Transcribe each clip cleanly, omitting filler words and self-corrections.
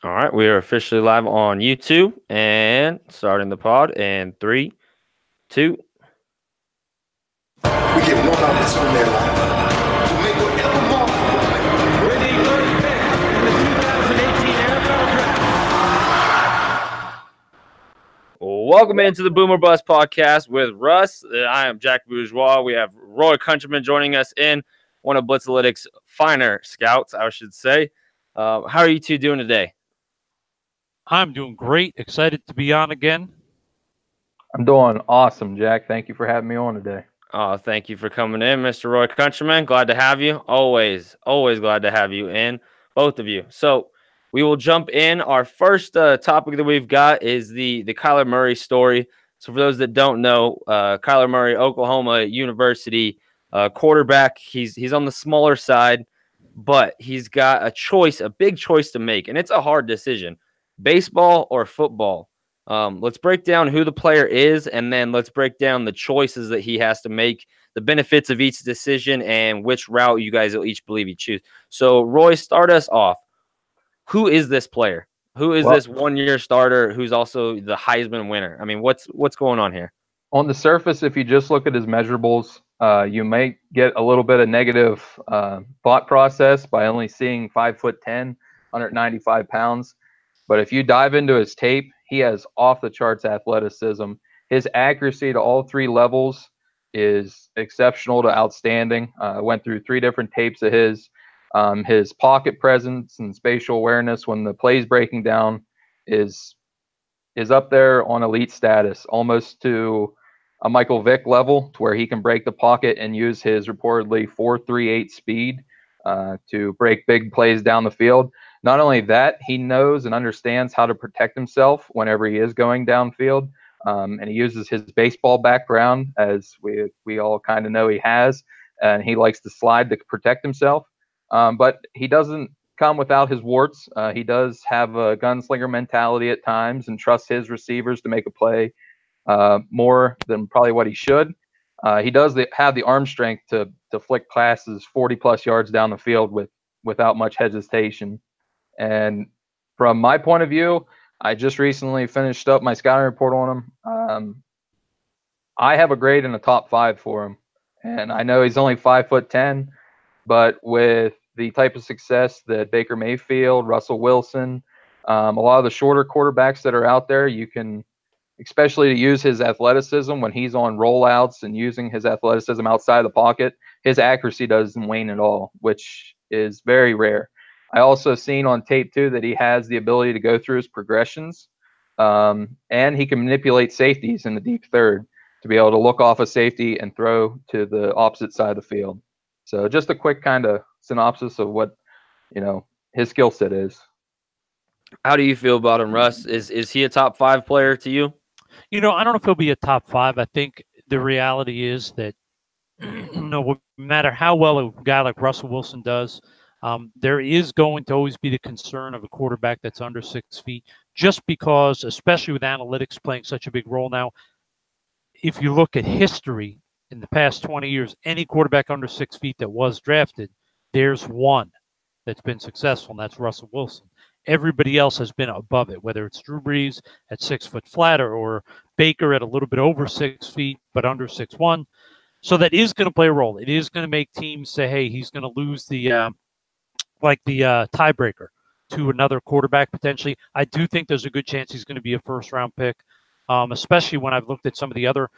All right, we are officially live on YouTube and starting the pod in 3, 2. We get one opportunity in life to make whatever mark With the first pick in the 2018 NFL Draft. Welcome into the Boomer Bust podcast with Russ. I am Jack Bourgeois. We have Roy Countryman joining us in, one of Blitzalytics' finer scouts, I should say. How are you two doing today? I'm doing great. Excited to be on again. I'm doing awesome, Jack. Thank you for having me on today. Oh, thank you for coming in, Mr. Roy Countryman. Glad to have you. Always glad to have you in, both of you. So we will jump in. Our first topic that we've got is the Kyler Murray story. So for those that don't know, Kyler Murray, Oklahoma University quarterback. He's on the smaller side, but he's got a big choice to make, and it's a hard decision: baseball or football. Let's break down who the player is, and then let's break down the choices that he has to make, the benefits of each decision, and which route you guys will each believe you choose. So, Roy, start us off. Who is this player? Who is this one-year starter who's also the Heisman winner? I mean, what's going on here? On the surface, if you just look at his measurables, you may get a little bit of negative thought process by only seeing 5'10", 195 pounds. But if you dive into his tape, he has off-the-charts athleticism. His accuracy to all three levels is exceptional to outstanding. Went through 3 different tapes of his. His pocket presence and spatial awareness when the play's breaking down is up there on elite status, almost to a Michael Vick level, to where he can break the pocket and use his reportedly 4.38 speed to break big plays down the field. Not only that, he knows and understands how to protect himself whenever he is going downfield, and he uses his baseball background, as we all kind of know he has, and he likes to slide to protect himself. But he doesn't come without his warts. He does have a gunslinger mentality at times and trusts his receivers to make a play more than probably what he should. He does have the arm strength to flick passes 40-plus yards down the field without much hesitation. And from my point of view, I just recently finished up my scouting report on him. I have a grade in the top 5 for him, and I know he's only 5'10", but with the type of success that Baker Mayfield, Russell Wilson, a lot of the shorter quarterbacks that are out there, you can, especially to use his athleticism when he's on rollouts and using his athleticism outside the pocket, his accuracy doesn't wane at all, which is very rare. I also seen on tape too that he has the ability to go through his progressions, and he can manipulate safeties in the deep third to be able to look off a safety and throw to the opposite side of the field. So just a quick kind of synopsis of what his skill set is. How do you feel about him, Russ? Is he a top 5 player to you? I don't know if he'll be a top 5. I think the reality is that no matter how well a guy like Russell Wilson does, there is going to always be the concern of a quarterback that's under 6 feet, just because, especially with analytics playing such a big role now, if you look at history in the past 20 years, any quarterback under 6 feet that was drafted, there's one that's been successful, and that's Russell Wilson. Everybody else has been above it, whether it's Drew Brees at 6 foot flatter or Baker at a little bit over 6 feet but under 6'1". So that is going to play a role. It is going to make teams say, hey, he's going to lose the tiebreaker to another quarterback potentially. I do think there's a good chance he's going to be a first-round pick, especially when I've looked at some of the other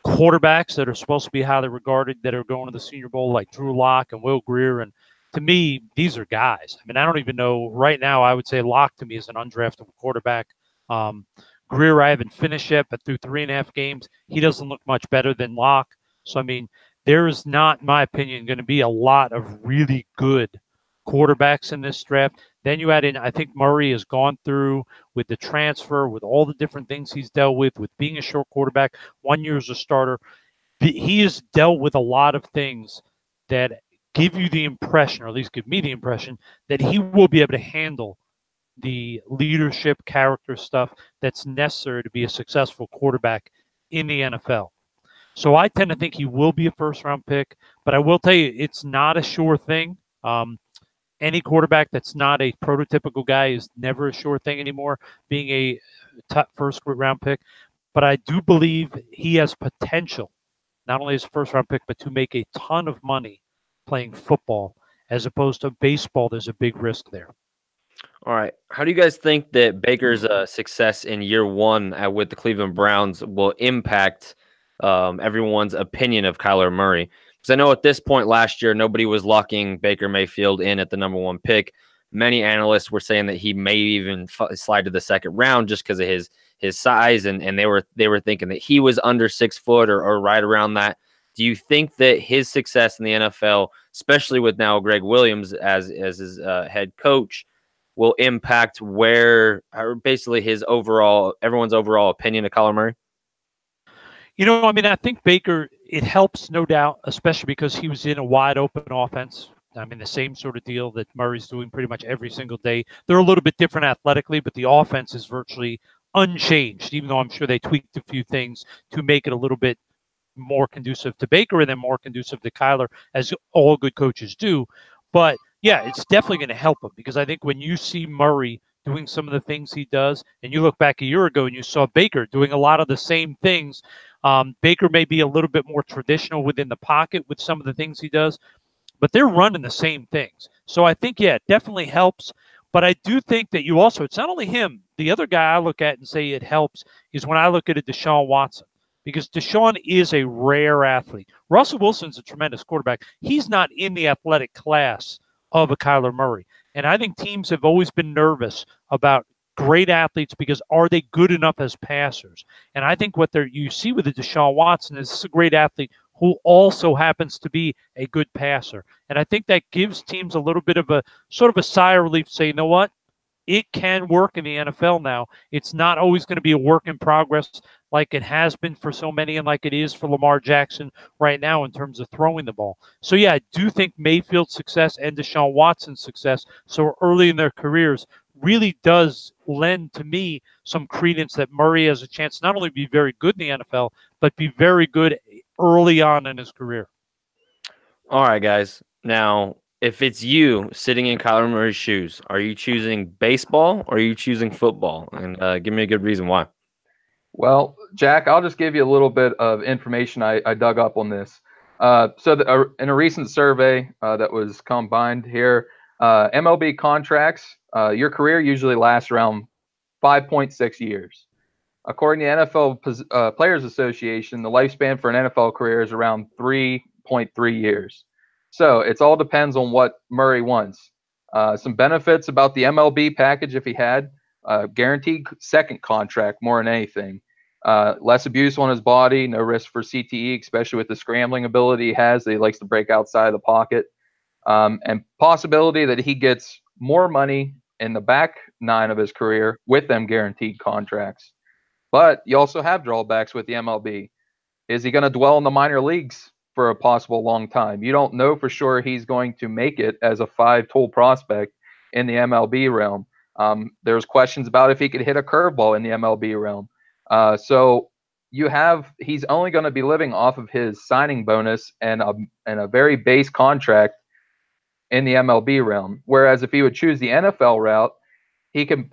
quarterbacks that are supposed to be highly regarded that are going to the Senior Bowl, like Drew Lock and Will Grier. And to me, these are guys. I mean, I don't even know. Right now, I would say Lock to me is an undraftable quarterback. Grier, I haven't finished yet, but through 3.5 games, he doesn't look much better than Lock. So, I mean, there is not, in my opinion, going to be a lot of really good quarterbacks in this draft. Then you add in, I think Murray has gone through with the transfer, with all the different things he's dealt with being a short quarterback, 1 year as a starter. He has dealt with a lot of things that give you the impression, or at least give me the impression, that he will be able to handle the leadership, character stuff that's necessary to be a successful quarterback in the NFL. So I tend to think he will be a first-round pick, but I will tell you, it's not a sure thing. any quarterback that's not a prototypical guy is never a sure thing anymore, being a top first round pick. But I do believe he has potential, not only as a first round pick, but to make a ton of money playing football as opposed to baseball. There's a big risk there. All right. How do you guys think that Baker's success in year one with the Cleveland Browns will impact everyone's opinion of Kyler Murray? Because I know at this point last year, nobody was locking Baker Mayfield in at the number one pick. Many analysts were saying that he may even slide to the second round just because of his size, and they were thinking that he was under 6 foot or right around that. Do you think that his success in the NFL, especially with now Greg Williams as his head coach, will impact basically everyone's overall opinion of Kyler Murray? I mean, I think Baker, it helps, no doubt, especially because he was in a wide open offense. I mean, the same sort of deal that Murray's doing pretty much every single day. They're a little bit different athletically, but the offense is virtually unchanged, even though I'm sure they tweaked a few things to make it a little bit more conducive to Baker and then more conducive to Kyler, as all good coaches do. But yeah, it's definitely going to help him, because I think when you see Murray doing some of the things he does, and you look back a year ago and you saw Baker doing a lot of the same things, Baker may be a little bit more traditional within the pocket with some of the things he does, but they're running the same things. So I think, yeah, it definitely helps. But I do think that it's not only him. The other guy I look at and say it helps is when I look at a Deshaun Watson, because Deshaun is a rare athlete. Russell Wilson's a tremendous quarterback. He's not in the athletic class of a Kyler Murray. And I think teams have always been nervous about great athletes because are they good enough as passers? And I think what you see with the Deshaun Watson is this is a great athlete who also happens to be a good passer. And I think that gives teams a little bit of a sort of a sigh of relief, say, you know what? It can work in the NFL now. It's not always going to be a work in progress like it has been for so many and like it is for Lamar Jackson right now in terms of throwing the ball. So, yeah, I do think Mayfield's success and Deshaun Watson's success so early in their careers really does lend to me some credence that Murray has a chance not only to be very good in the NFL, but be very good early on in his career. All right, guys. Now, if it's you sitting in Kyler Murray's shoes, are you choosing baseball or are you choosing football? And give me a good reason why. Well, Jack, I'll just give you a little bit of information I dug up on this. In a recent survey that was combined here, MLB contracts, your career usually lasts around 5.6 years. According to the NFL Players Association, the lifespan for an NFL career is around 3.3 years. So it all depends on what Murray wants. Some benefits about the MLB package if he had, guaranteed second contract more than anything. Less abuse on his body, no risk for CTE, especially with the scrambling ability he has that he likes to break outside of the pocket. And possibility that he gets more money in the back nine of his career with them guaranteed contracts. But you also have drawbacks with the MLB. Is he going to dwell in the minor leagues for a possible long time? You don't know for sure he's going to make it as a 5-tool prospect in the MLB realm. There's questions about if he could hit a curveball in the MLB realm. So he's only going to be living off of his signing bonus and a very base contract in the MLB realm. Whereas if he would choose the NFL route, he can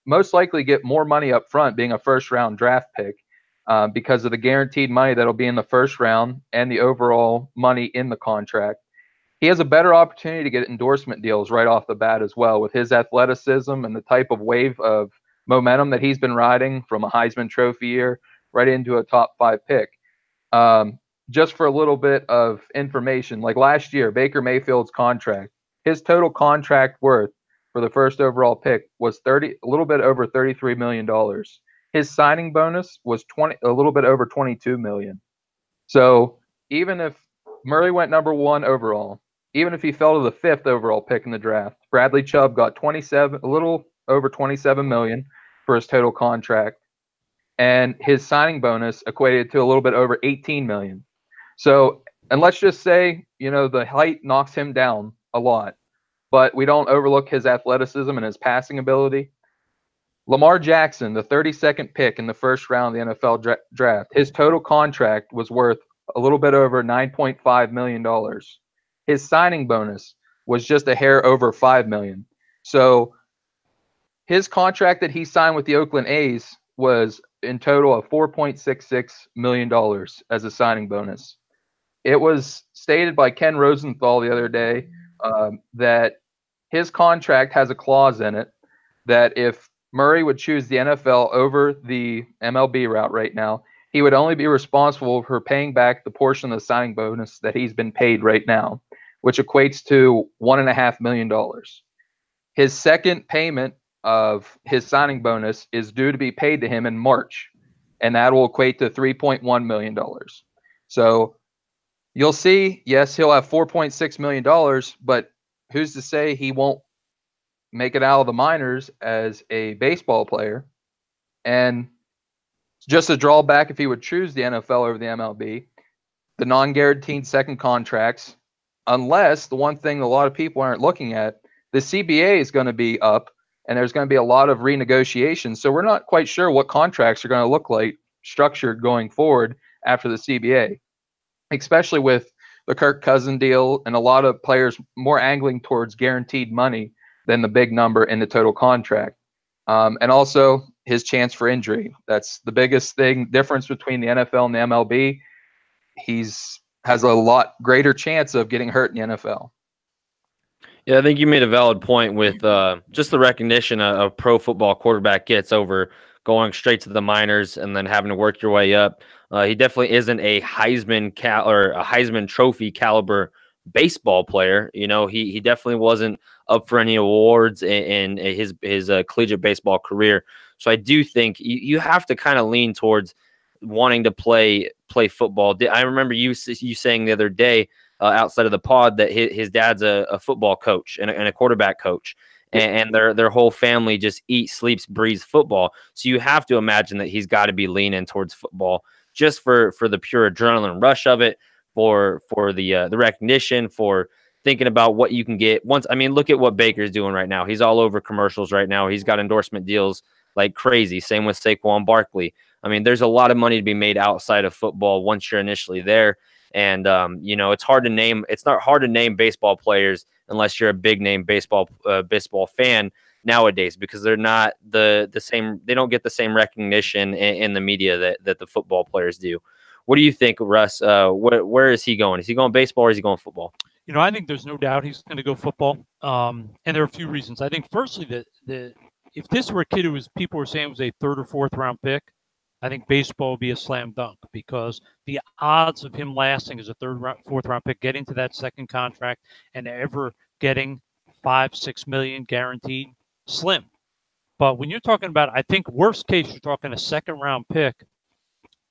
most likely get more money up front being a first-round draft pick because of the guaranteed money that'll be in the first round and the overall money in the contract. He has a better opportunity to get endorsement deals right off the bat as well with his athleticism and the type of wave of momentum that he's been riding from a Heisman Trophy year right into a top 5 pick. Just for a little bit of information, like last year, Baker Mayfield's contract, his total contract worth for the first overall pick was a little bit over $33 million. His signing bonus was a little bit over $22 million. So even if Murray went number 1 overall, even if he fell to the 5th overall pick in the draft, Bradley Chubb got a little over $27 million for his total contract, and his signing bonus equated to a little bit over $18 million. So, and let's just say, the height knocks him down a lot, but we don't overlook his athleticism and his passing ability. Lamar Jackson, the 32nd pick in the first round of the NFL draft, his total contract was worth a little bit over $9.5 million. His signing bonus was just a hair over $5 million. So his contract that he signed with the Oakland A's was in total of $4.66 million as a signing bonus. It was stated by Ken Rosenthal the other day that his contract has a clause in it that if Murray would choose the NFL over the MLB route right now, he would only be responsible for paying back the portion of the signing bonus that he's been paid right now, which equates to $1.5 million. His second payment of his signing bonus is due to be paid to him in March, and that will equate to $3.1 million. So you'll see, yes, he'll have $4.6 million, but who's to say he won't make it out of the minors as a baseball player? And just a drawback if he would choose the NFL over the MLB, the non-guaranteed second contracts, unless the one thing a lot of people aren't looking at, the CBA is going to be up and there's going to be a lot of renegotiations. So we're not quite sure what contracts are going to look like structured going forward after the CBA, especially with the Kirk Cousins deal and a lot of players more angling towards guaranteed money than the big number in the total contract. And also his chance for injury. That's the biggest difference between the NFL and the MLB. Has a lot greater chance of getting hurt in the NFL. Yeah, I think you made a valid point with just the recognition a pro football quarterback gets over going straight to the minors and then having to work your way up. He definitely isn't a Heisman or a Heisman Trophy caliber baseball player. You know, he definitely wasn't up for any awards in his collegiate baseball career. So I do think you have to kind of lean towards wanting to play football. I remember you saying the other day outside of the pod that his dad's a football coach and a quarterback coach, and their whole family just eats, sleeps, breathes football. So you have to imagine that he's got to be leaning towards football just for the pure adrenaline rush of it, for the recognition, for thinking about what you can get once. I mean, look at what Baker's doing right now. He's all over commercials right now. He's got endorsement deals like crazy. Same with Saquon Barkley. I mean, there's a lot of money to be made outside of football once you're initially there. And, you know, it's hard to name. It's not hard to name baseball players unless you're a big name baseball fan nowadays, because they're not the same. They don't get the same recognition in the media that the football players do. What do you think, Russ? Where is he going? Is he going baseball or is he going football? You know, I think there's no doubt he's going to go football. And there are a few reasons. I think, firstly, that if this were a kid who people were saying was a third or fourth round pick, I think baseball would be a slam dunk, because the odds of him lasting as a fourth round pick, getting to that second contract and ever getting $5-6 million guaranteed, slim. But when you're talking about, I think worst case, you're talking a second round pick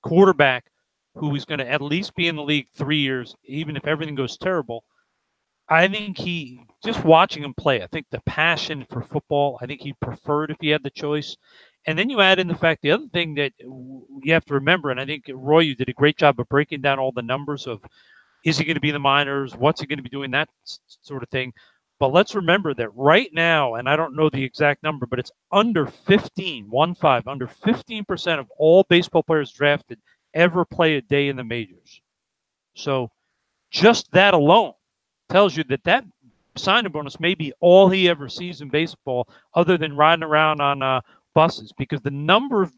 quarterback who is going to at least be in the league 3 years, even if everything goes terrible. I think just watching him play, I think the passion for football, I think he'd prefer it if he had the choice. And then you add in the fact, the other thing that you have to remember, and I think, Roy, you did a great job of breaking down all the numbers of, is he going to be in the minors? What's he going to be doing? That sort of thing. But let's remember that right now, and I don't know the exact number, but it's under 15% of all baseball players drafted ever play a day in the majors. So just that alone tells you that signing bonus may be all he ever sees in baseball, other than riding around on buses, because the number of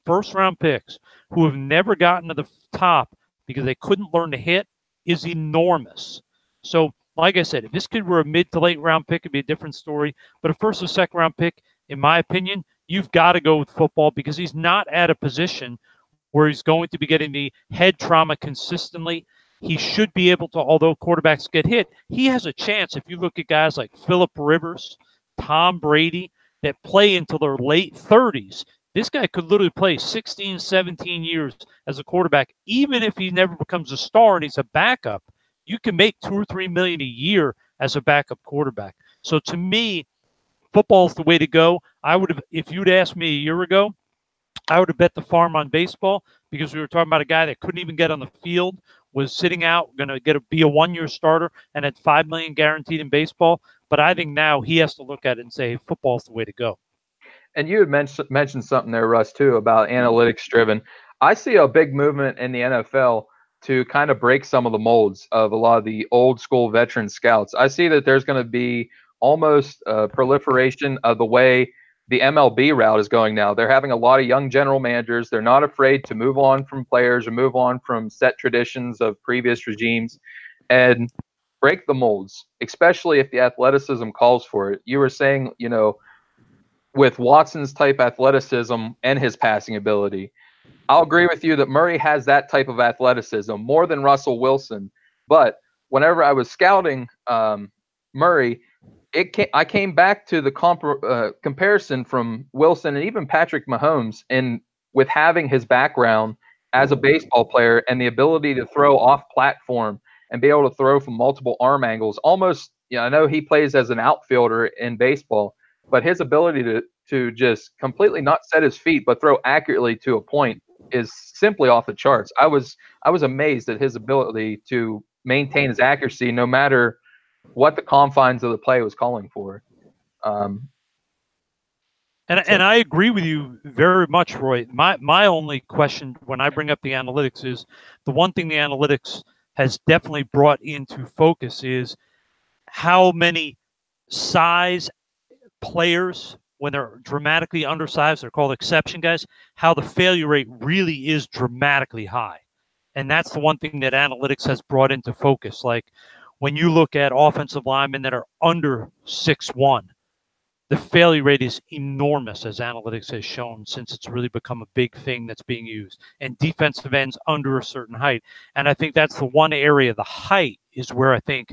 first-round picks who have never gotten to the top because they couldn't learn to hit is enormous. So, like I said, if this kid were a mid to late round pick, it'd be a different story. But a first or second round pick, in my opinion, you've got to go with football, because he's not at a position where he's going to be getting the head trauma consistently. He should be able to, although quarterbacks get hit, he has a chance. If you look at guys like Phillip Rivers, Tom Brady, that play until their late 30s, this guy could literally play 16, 17 years as a quarterback. Even if he never becomes a star and he's a backup, you can make $2 or $3 million a year as a backup quarterback. So to me, football is the way to go. I would have, if you'd asked me a year ago, I would have bet the farm on baseball, because we were talking about a guy that couldn't even get on the field, was sitting out, going to be a one-year starter, and had $5 million guaranteed in baseball. But I think now he has to look at it and say, hey, football's the way to go. And you had mentioned something there, Russ, too, about analytics driven. I see a big movement in the NFL to kind of break some of the molds of a lot of the old school veteran scouts. I see that there's going to be almost a proliferation of the way the MLB route is going now. They're having a lot of young general managers. They're not afraid to move on from players or move on from set traditions of previous regimes and break the molds, especially if the athleticism calls for it. You were saying, you know, with Watson's type athleticism and his passing ability, I'll agree with you that Murray has that type of athleticism more than Russell Wilson. But whenever I was scouting Murray, I came back to the comparison from Wilson and even Patrick Mahomes, and with having his background as a baseball player and the ability to throw off platform and be able to throw from multiple arm angles. Almost, you know, I know he plays as an outfielder in baseball, but his ability to just completely not set his feet but throw accurately to a point is simply off the charts. I was amazed at his ability to maintain his accuracy no matter what the confines of the play was calling for. And I agree with you very much, Roy. My only question when I bring up the analytics is the one thing the analytics has definitely brought into focus is how many size players, when they're dramatically undersized, they're called exception guys, how the failure rate really is dramatically high. And that's the one thing that analytics has brought into focus. Like when you look at offensive linemen that are under 6'1", the failure rate is enormous, as analytics has shown, since it's really become a big thing that's being used. And defensive ends under a certain height. And I think that's the one area, the height, is where I think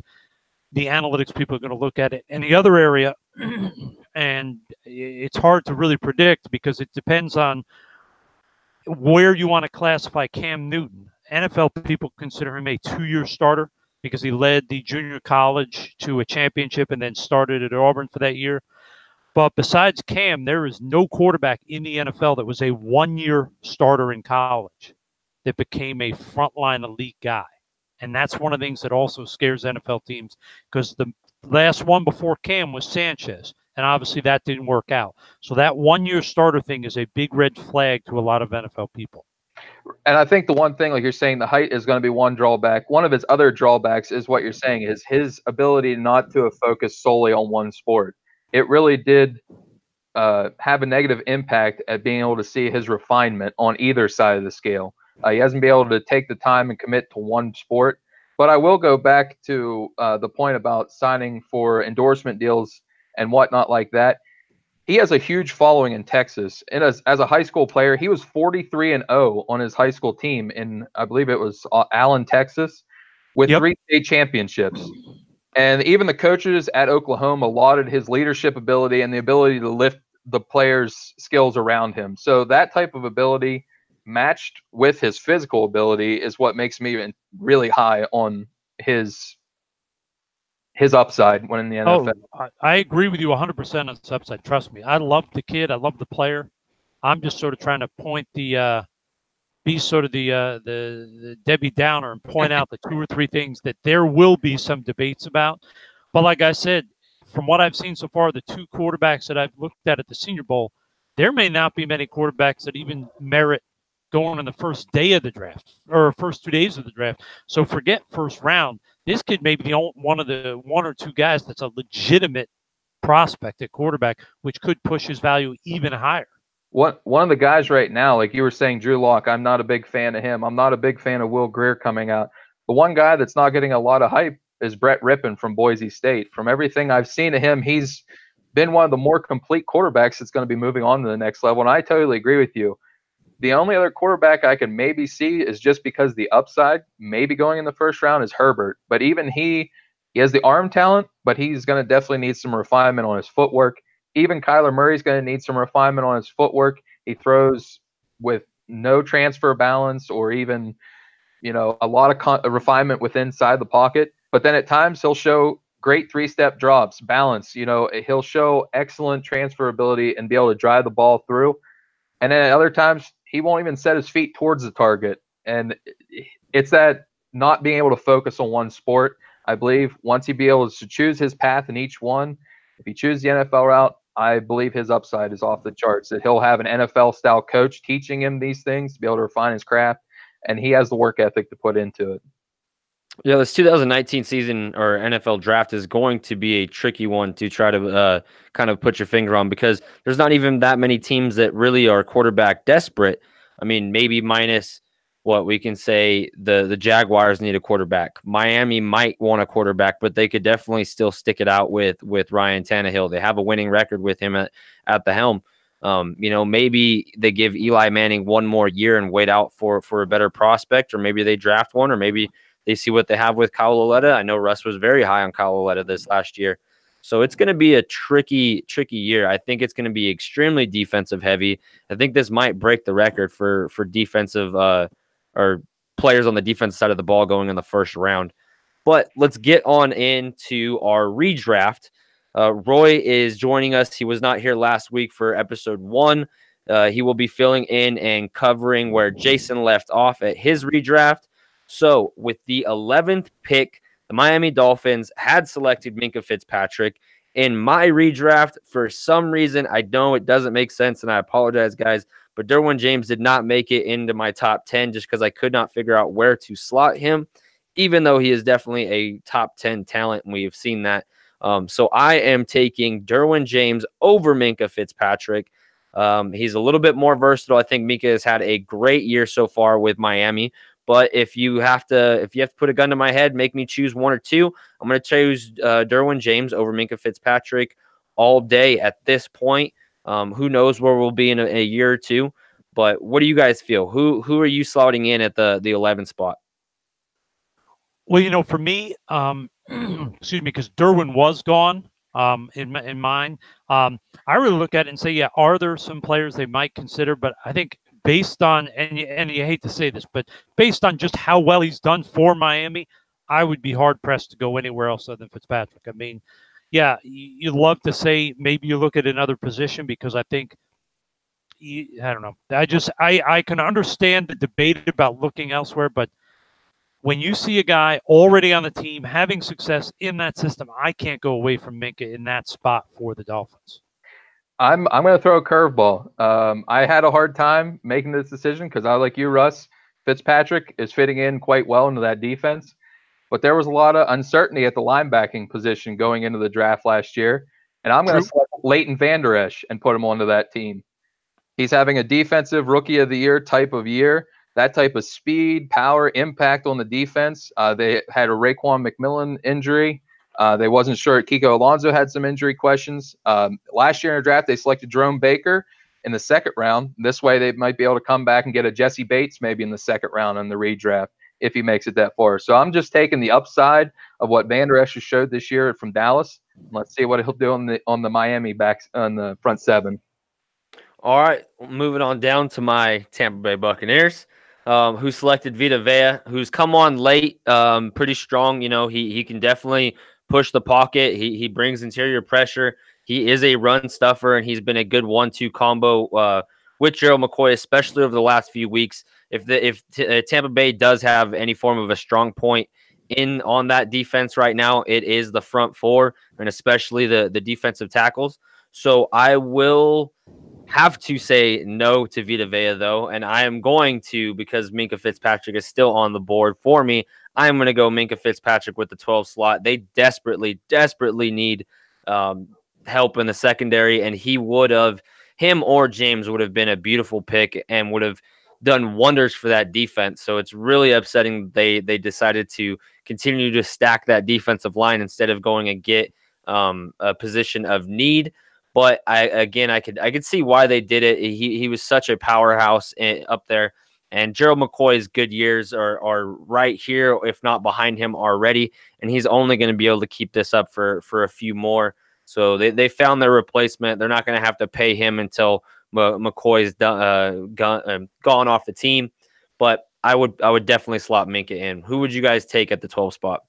the analytics people are going to look at it. And the other area, and it's hard to really predict because it depends on where you want to classify Cam Newton. NFL people consider him a 2-year starter because he led the junior college to a championship and then started at Auburn for that year. But besides Cam, there is no quarterback in the NFL that was a 1-year starter in college that became a frontline elite guy. And that's one of the things that also scares NFL teams because the last one before Cam was Sanchez. And obviously that didn't work out. So that 1-year starter thing is a big red flag to a lot of NFL people. And I think the one thing, like you're saying, the height is going to be one drawback. One of his other drawbacks is what you're saying is his ability not to have focused solely on one sport. It really did have a negative impact at being able to see his refinement on either side of the scale. He hasn't been able to take the time and commit to one sport. But I will go back to the point about signing for endorsement deals and whatnot like that. He has a huge following in Texas. And as a high school player, he was 43-0 on his high school team in, I believe it was Allen, Texas, with 3 state championships. And even the coaches at Oklahoma lauded his leadership ability and the ability to lift the players' skills around him. So that type of ability matched with his physical ability is what makes me really high on his upside when in the NFL. I agree with you 100% on his upside. Trust me. I love the kid. I love the player. I'm just sort of trying to point be sort of the Debbie Downer and point out the 2 or 3 things that there will be some debates about. But like I said, from what I've seen so far, the 2 quarterbacks that I've looked at the Senior Bowl, there may not be many quarterbacks that even merit going on the first day of the draft or first 2 days of the draft. So forget first round. This kid may be one of the 1 or 2 guys that's a legitimate prospect at quarterback, which could push his value even higher. One of the guys right now, like you were saying, Drew Lock, I'm not a big fan of him. I'm not a big fan of Will Greer coming out. The one guy that's not getting a lot of hype is Brett Rippon from Boise State. From everything I've seen of him, he's been one of the more complete quarterbacks that's going to be moving on to the next level. And I totally agree with you. The only other quarterback I can maybe see is just because the upside, maybe going in the first round, is Herbert. But even he has the arm talent, but he's going to definitely need some refinement on his footwork. Even Kyler Murray's going to need some refinement on his footwork. He throws with no transfer balance or even, a lot of refinement with inside the pocket. But then at times he'll show great 3-step drops, balance. He'll show excellent transfer ability and be able to drive the ball through. And then at other times he won't even set his feet towards the target. And it's that not being able to focus on one sport. I believe once he be able to choose his path in each one, if he chooses the NFL route, I believe his upside is off the charts, that he'll have an NFL-style coach teaching him these things to be able to refine his craft. and he has the work ethic to put into it. Yeah, this 2019 season or NFL draft is going to be a tricky one to try to kind of put your finger on, because there's not even that many teams that really are quarterback desperate. I mean, maybe minus what we can say the Jaguars need a quarterback. Miami might want a quarterback, but they could definitely still stick it out with Ryan Tannehill. They have a winning record with him at the helm. Maybe they give Eli Manning one more year and wait out for a better prospect, or maybe they draft one, or maybe they see what they have with Kyle Lauletta. I know Russ was very high on Kyle Lauletta this last year. So it's going to be a tricky year. I think it's going to be extremely defensive heavy. I think this might break the record for defensive or players on the defensive side of the ball going in the first round. But let's get on into our redraft. Roy is joining us. He was not here last week for episode 1. He will be filling in and covering where Jason left off at his redraft. So with the 11th pick, the Miami Dolphins had selected Minkah Fitzpatrick. In my redraft, for some reason, I know it doesn't make sense, and I apologize, guys, but Derwin James did not make it into my top 10 just because I could not figure out where to slot him, even though he is definitely a top 10 talent, and we have seen that. So I am taking Derwin James over Minkah Fitzpatrick. He's a little bit more versatile. I think Minkah has had a great year so far with Miami. But if you have to put a gun to my head, make me choose one or two, I'm going to choose Derwin James over Minkah Fitzpatrick all day at this point. Who knows where we'll be in a year or two? But what do you guys feel? Who are you slotting in at the 11th spot? Well, for me, excuse me, because Derwin was gone in mine. I really look at it and say, yeah, are there some players they might consider? But I think based on, and you hate to say this, but based on just how well he's done for Miami, I would be hard-pressed to go anywhere else other than Fitzpatrick. I mean, yeah, you'd love to say maybe you look at another position, because I think, I don't know. I can understand the debate about looking elsewhere, but when you see a guy already on the team having success in that system, I can't go away from Minkah in that spot for the Dolphins. I'm going to throw a curveball. I had a hard time making this decision because I, like you, Russ, Fitzpatrick is fitting in quite well into that defense. But there was a lot of uncertainty at the linebacking position going into the draft last year. And I'm going to select Leighton Vander Esch and put him onto that team. He's having a defensive rookie of the year type of year. That type of speed, power, impact on the defense. They had a Raekwon McMillan injury. They wasn't sure. Kiko Alonso had some injury questions. Last year in the draft, they selected Jerome Baker in the second round. This way, they might be able to come back and get a Jesse Bates maybe in the second round in the redraft if he makes it that far. So I'm just taking the upside of what Vander Esch has showed this year from Dallas. Let's see what he'll do on the Miami backs on the front seven. All right, moving on down to my Tampa Bay Buccaneers, who selected Vita Vea, who's come on late, pretty strong. He can definitely push the pocket. He brings interior pressure. He is a run stuffer, and he's been a good 1-2 combo with Gerald McCoy, especially over the last few weeks. If Tampa Bay does have any form of a strong point on that defense right now, it is the front four, and especially the defensive tackles. So I will have to say no to Vita Vea, though, and I am going to, because Minkah Fitzpatrick is still on the board for me, I'm going to go Minkah Fitzpatrick with the 12 slot. They desperately need help in the secondary, and him or James would have been a beautiful pick and would have done wonders for that defense. So it's really upsetting they decided to continue to stack that defensive line instead of going and get a position of need. But I could see why they did it. He was such a powerhouse up there, and Gerald McCoy's good years are right here, if not behind him already, and he's only going to be able to keep this up for a few more. So they found their replacement. They're not going to have to pay him until McCoy's gone off the team. But I would definitely slot Minkah in. Who would you guys take at the 12 spot?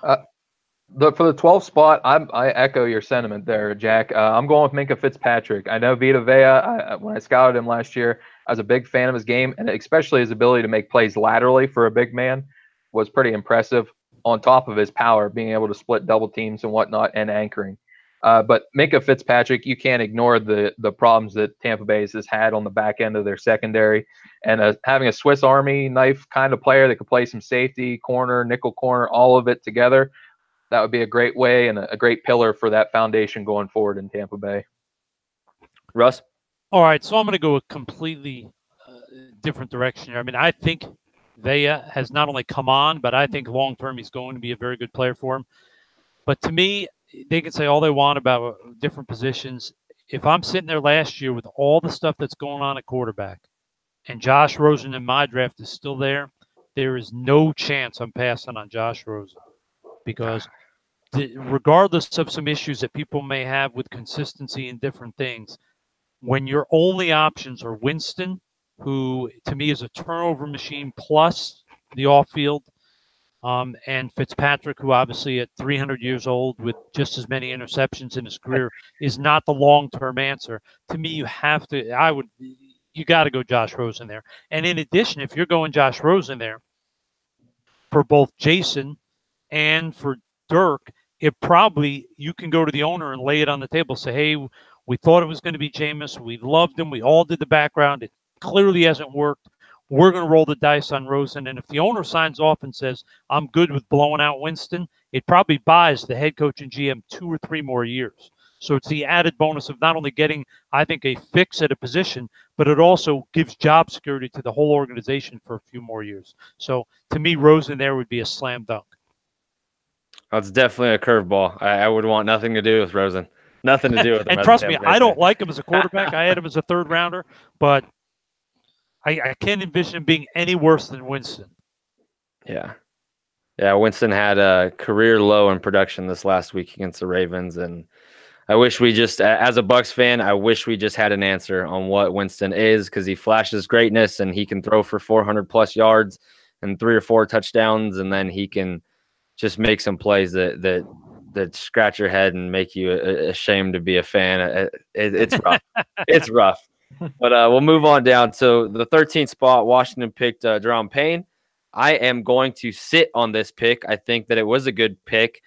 For the 12th spot, I echo your sentiment there, Jack. I'm going with Minkah Fitzpatrick. I know Vita Vea, when I scouted him last year, I was a big fan of his game, and especially his ability to make plays laterally for a big man was pretty impressive, on top of his power, being able to split double teams and whatnot and anchoring. But Minka Fitzpatrick, you can't ignore the problems that Tampa Bay has had on the back end of their secondary. And having a Swiss Army knife kind of player that could play some safety, corner, nickel corner, all of it together, that would be a great way and a great pillar for that foundation going forward in Tampa Bay. Russ? All right, so I'm going to go a completely different direction here. I mean, I think Vea has not only come on, but I think long-term he's going to be a very good player for him. But to me, they can say all they want about different positions. If I'm sitting there last year with all the stuff that's going on at quarterback and Josh Rosen in my draft is still there is no chance I'm passing on Josh Rosen because regardless of some issues that people may have with consistency and different things, when your only options are Winston, who to me is a turnover machine plus the off-field, and Fitzpatrick, who obviously at 300 years old with just as many interceptions in his career is not the long-term answer. To me, you got to go Josh Rosen there. And in addition, if you're going Josh Rosen there for both Jason and for Dirk, you can go to the owner and lay it on the table, say, hey, we thought it was going to be Jameis. We loved him. We all did the background. It clearly hasn't worked. We're going to roll the dice on Rosen. And if the owner signs off and says, I'm good with blowing out Winston, it probably buys the head coach and GM 2 or 3 more years. So it's the added bonus of not only getting, I think, a fix at a position, but it also gives job security to the whole organization for a few more years. So to me, Rosen there would be a slam dunk. That's definitely a curveball. I would want nothing to do with Rosen. Nothing to do with him. And trust me, I don't like him as a quarterback. I had him as a 3rd rounder, but I can't envision him being any worse than Winston. Yeah. Yeah, Winston had a career low in production this last week against the Ravens, and I wish we just, as a Bucs fan, I wish we just had an answer on what Winston is, because he flashes greatness and he can throw for 400+ yards and 3 or 4 touchdowns, and then he can just make some plays that scratch your head and make you ashamed to be a fan. It's rough. It's rough. But we'll move on down. So the 13th spot, Washington picked Jerome Payne. I am going to sit on this pick. I think that it was a good pick.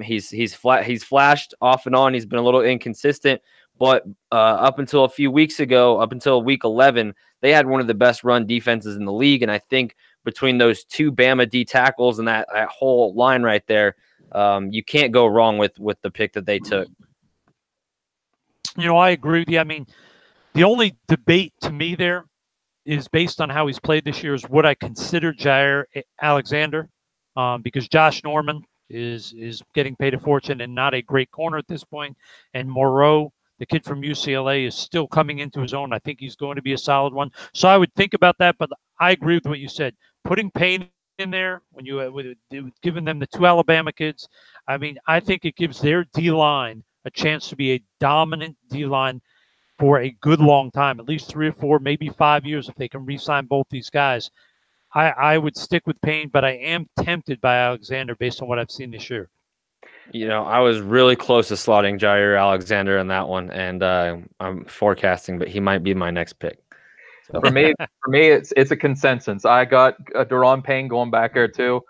He's flashed off and on. He's been a little inconsistent, but up until a few weeks ago, up until week 11, they had one of the best run defenses in the league. And I think between those 2 Bama D tackles and that whole line right there, you can't go wrong with the pick that they took. You know, I agree with you. I mean, the only debate to me there is based on how he's played this year is would I consider Jair Alexander, because Josh Norman is getting paid a fortune and not a great corner at this point. And Moreau, the kid from UCLA, is still coming into his own. I think he's going to be a solid one. So I would think about that, but I agree with what you said. Putting Payne in there when you giving them the 2 Alabama kids, I mean, I think it gives their D-line a chance to be a dominant D-line for a good long time, at least 3 or 4, maybe 5 years if they can re-sign both these guys. I would stick with Payne, but I am tempted by Alexander based on what I've seen this year. You know, I was really close to slotting Jair Alexander in that one, and I'm forecasting, but he might be my next pick. So. For me, it's a consensus. I got Daron Payne going back there too.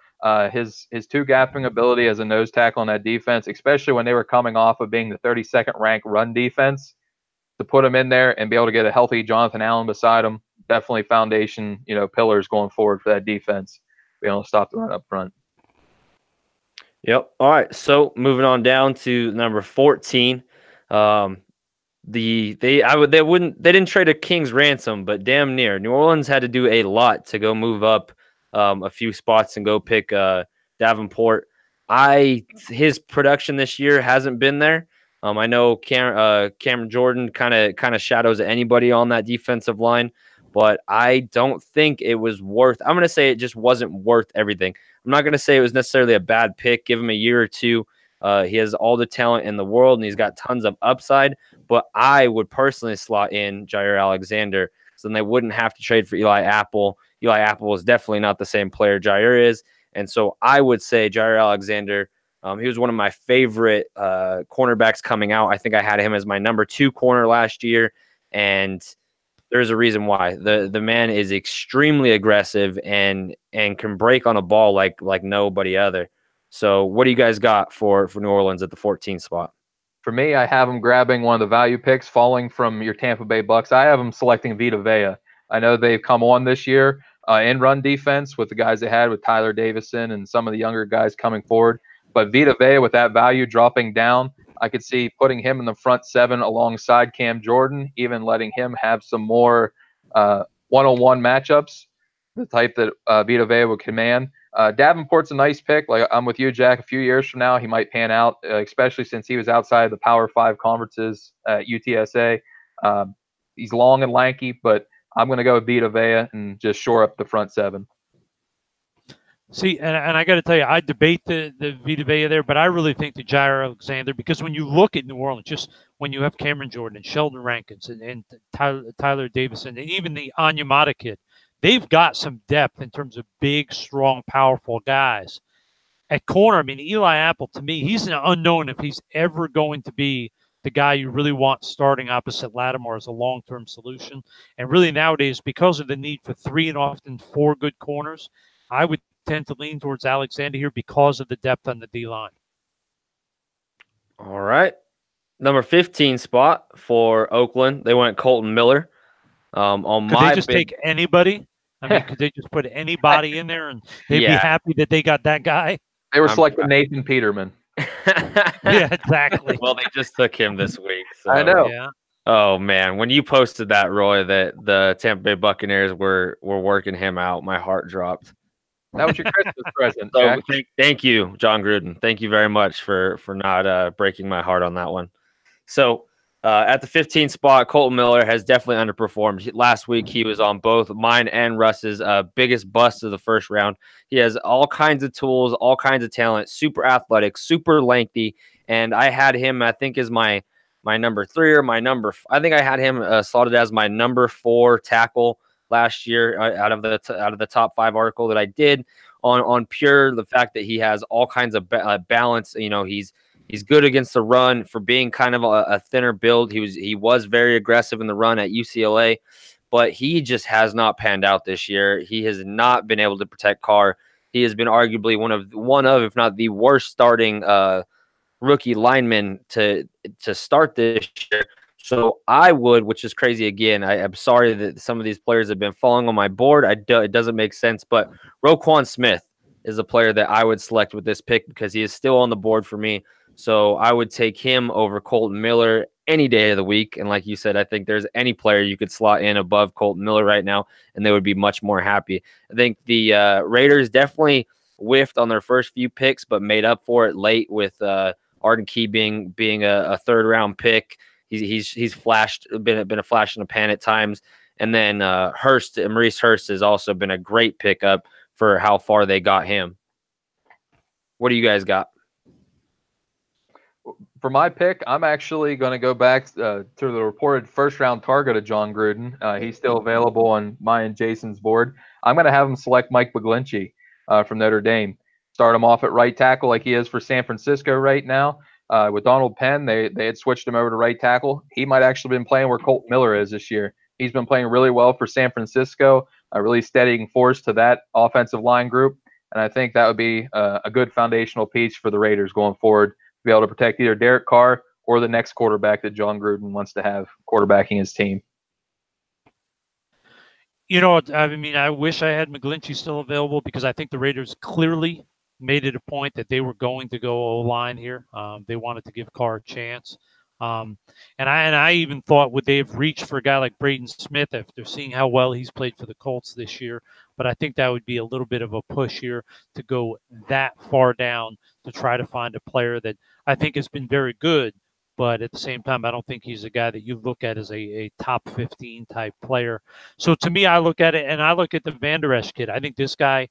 His 2 gapping ability as a nose tackle on that defense, especially when they were coming off of being the 32nd ranked run defense, to put him in there and be able to get a healthy Jonathan Allen beside him, definitely foundation, pillars going forward for that defense, be able to stop the run up front. Yep. All right. So moving on down to number 14. They didn't trade a king's ransom, but damn near. New Orleans had to do a lot to go move up a few spots and go pick Davenport. His production this year hasn't been there. I know Cameron Jordan kind of shadows anybody on that defensive line, but I don't think it was worth. I'm going to say it just wasn't worth everything. I'm not going to say it was necessarily a bad pick. Give him a year or 2. He has all the talent in the world, and he's got tons of upside. But I would personally slot in Jair Alexander, so then they wouldn't have to trade for Eli Apple. Eli Apple is definitely not the same player Jair is, and so I would say Jair Alexander. He was one of my favorite cornerbacks coming out. I think I had him as my number 2 corner last year, and there's a reason why. The man is extremely aggressive and can break on a ball like nobody other. So what do you guys got for New Orleans at the 14th spot? For me, I have him grabbing one of the value picks, falling from your Tampa Bay Bucks. I have him selecting Vita Vea. I know they've come on this year in run defense with the guys they had with Tyler Davison and some of the younger guys coming forward. But Vita Vea, with that value dropping down, I could see putting him in the front 7 alongside Cam Jordan, even letting him have some more one-on-one matchups, the type that Vita Vea would command. Davenport's a nice pick. Like, I'm with you, Jack. A few years from now, he might pan out, especially since he was outside the Power 5 conferences at UTSA. He's long and lanky, but I'm going to go with Vita Vea and just shore up the front 7. See, and I got to tell you, I debate the Vita Vea there, but I really think the Jair Alexander, because when you look at New Orleans, just when you have Cameron Jordan and Sheldon Rankins and Tyler Davison and even the Anyamata kid, they've got some depth in terms of big, strong, powerful guys. At corner, I mean, Eli Apple, to me, he's an unknown if he's ever going to be the guy you really want starting opposite Lattimore as a long-term solution. And really nowadays, because of the need for 3 and often 4 good corners, I would tend to lean towards Alexander here because of the depth on the D-line. All right. Number 15 spot for Oakland. They went Colton Miller. Could they just take anybody? I mean, could they just put anybody in there and they'd be happy that they got that guy? They were selecting Nathan Peterman. Yeah, exactly. Well, they just took him this week. So. I know. Yeah. Oh, man. When you posted that, Roy, that the Tampa Bay Buccaneers were working him out, my heart dropped. That was your Christmas present, So Jack. thank you, John Gruden. Thank you very much for not breaking my heart on that one. So at the 15th spot, Colton Miller has definitely underperformed. Last week, he was on both mine and Russ's biggest bust of the first round. He has all kinds of tools, all kinds of talent, super athletic, super lengthy, and I had him, I think, as my number 3 or my number. I think I had him slotted as my number 4 tackle last year out of the top 5 article that I did on pure the fact that he has all kinds of balance. You know, he's good against the run for being kind of a thinner build. He was very aggressive in the run at UCLA, but he just has not panned out this year. He has not been able to protect Carr. He has been arguably one of if not the worst starting rookie lineman to start this year. So I would, which is crazy again. I'm sorry that some of these players have been falling on my board. It doesn't make sense, but Roquan Smith is a player that I would select with this pick because he is still on the board for me. So I would take him over Colton Miller any day of the week. And like you said, I think there's any player you could slot in above Colton Miller right now, and they would be much more happy. I think the Raiders definitely whiffed on their first few picks, but made up for it late with Arden Key being a 3rd round pick. He's flashed, been a flash in the pan at times. And then Maurice Hurst has also been a great pickup for how far they got him. What do you guys got? For my pick, I'm actually going to go back to the reported 1st-round target of John Gruden. He's still available on my and Jason's board. I'm going to have him select Mike McGlinchey from Notre Dame. Start him off at right tackle like he is for San Francisco right now. With Donald Penn, they had switched him over to right tackle. He might actually been playing where Colton Miller is this year. He's been playing really well for San Francisco, a really steadying force to that offensive line group. And I think that would be a good foundational piece for the Raiders going forward, to be able to protect either Derek Carr or the next quarterback that John Gruden wants to have quarterbacking his team. You know, I mean, I wish I had McGlinchey still available because I think the Raiders clearly made it a point that they were going to go O-line here. They wanted to give Carr a chance. And I even thought, would they have reached for a guy like Braden Smith after seeing how well he's played for the Colts this year? But I think that would be a little bit of a push here to go that far down to try to find a player that I think has been very good. But at the same time, I don't think he's a guy that you look at as a top 15 type player. So to me, I look at it, and I look at the Van Der Esch kid. I think this guy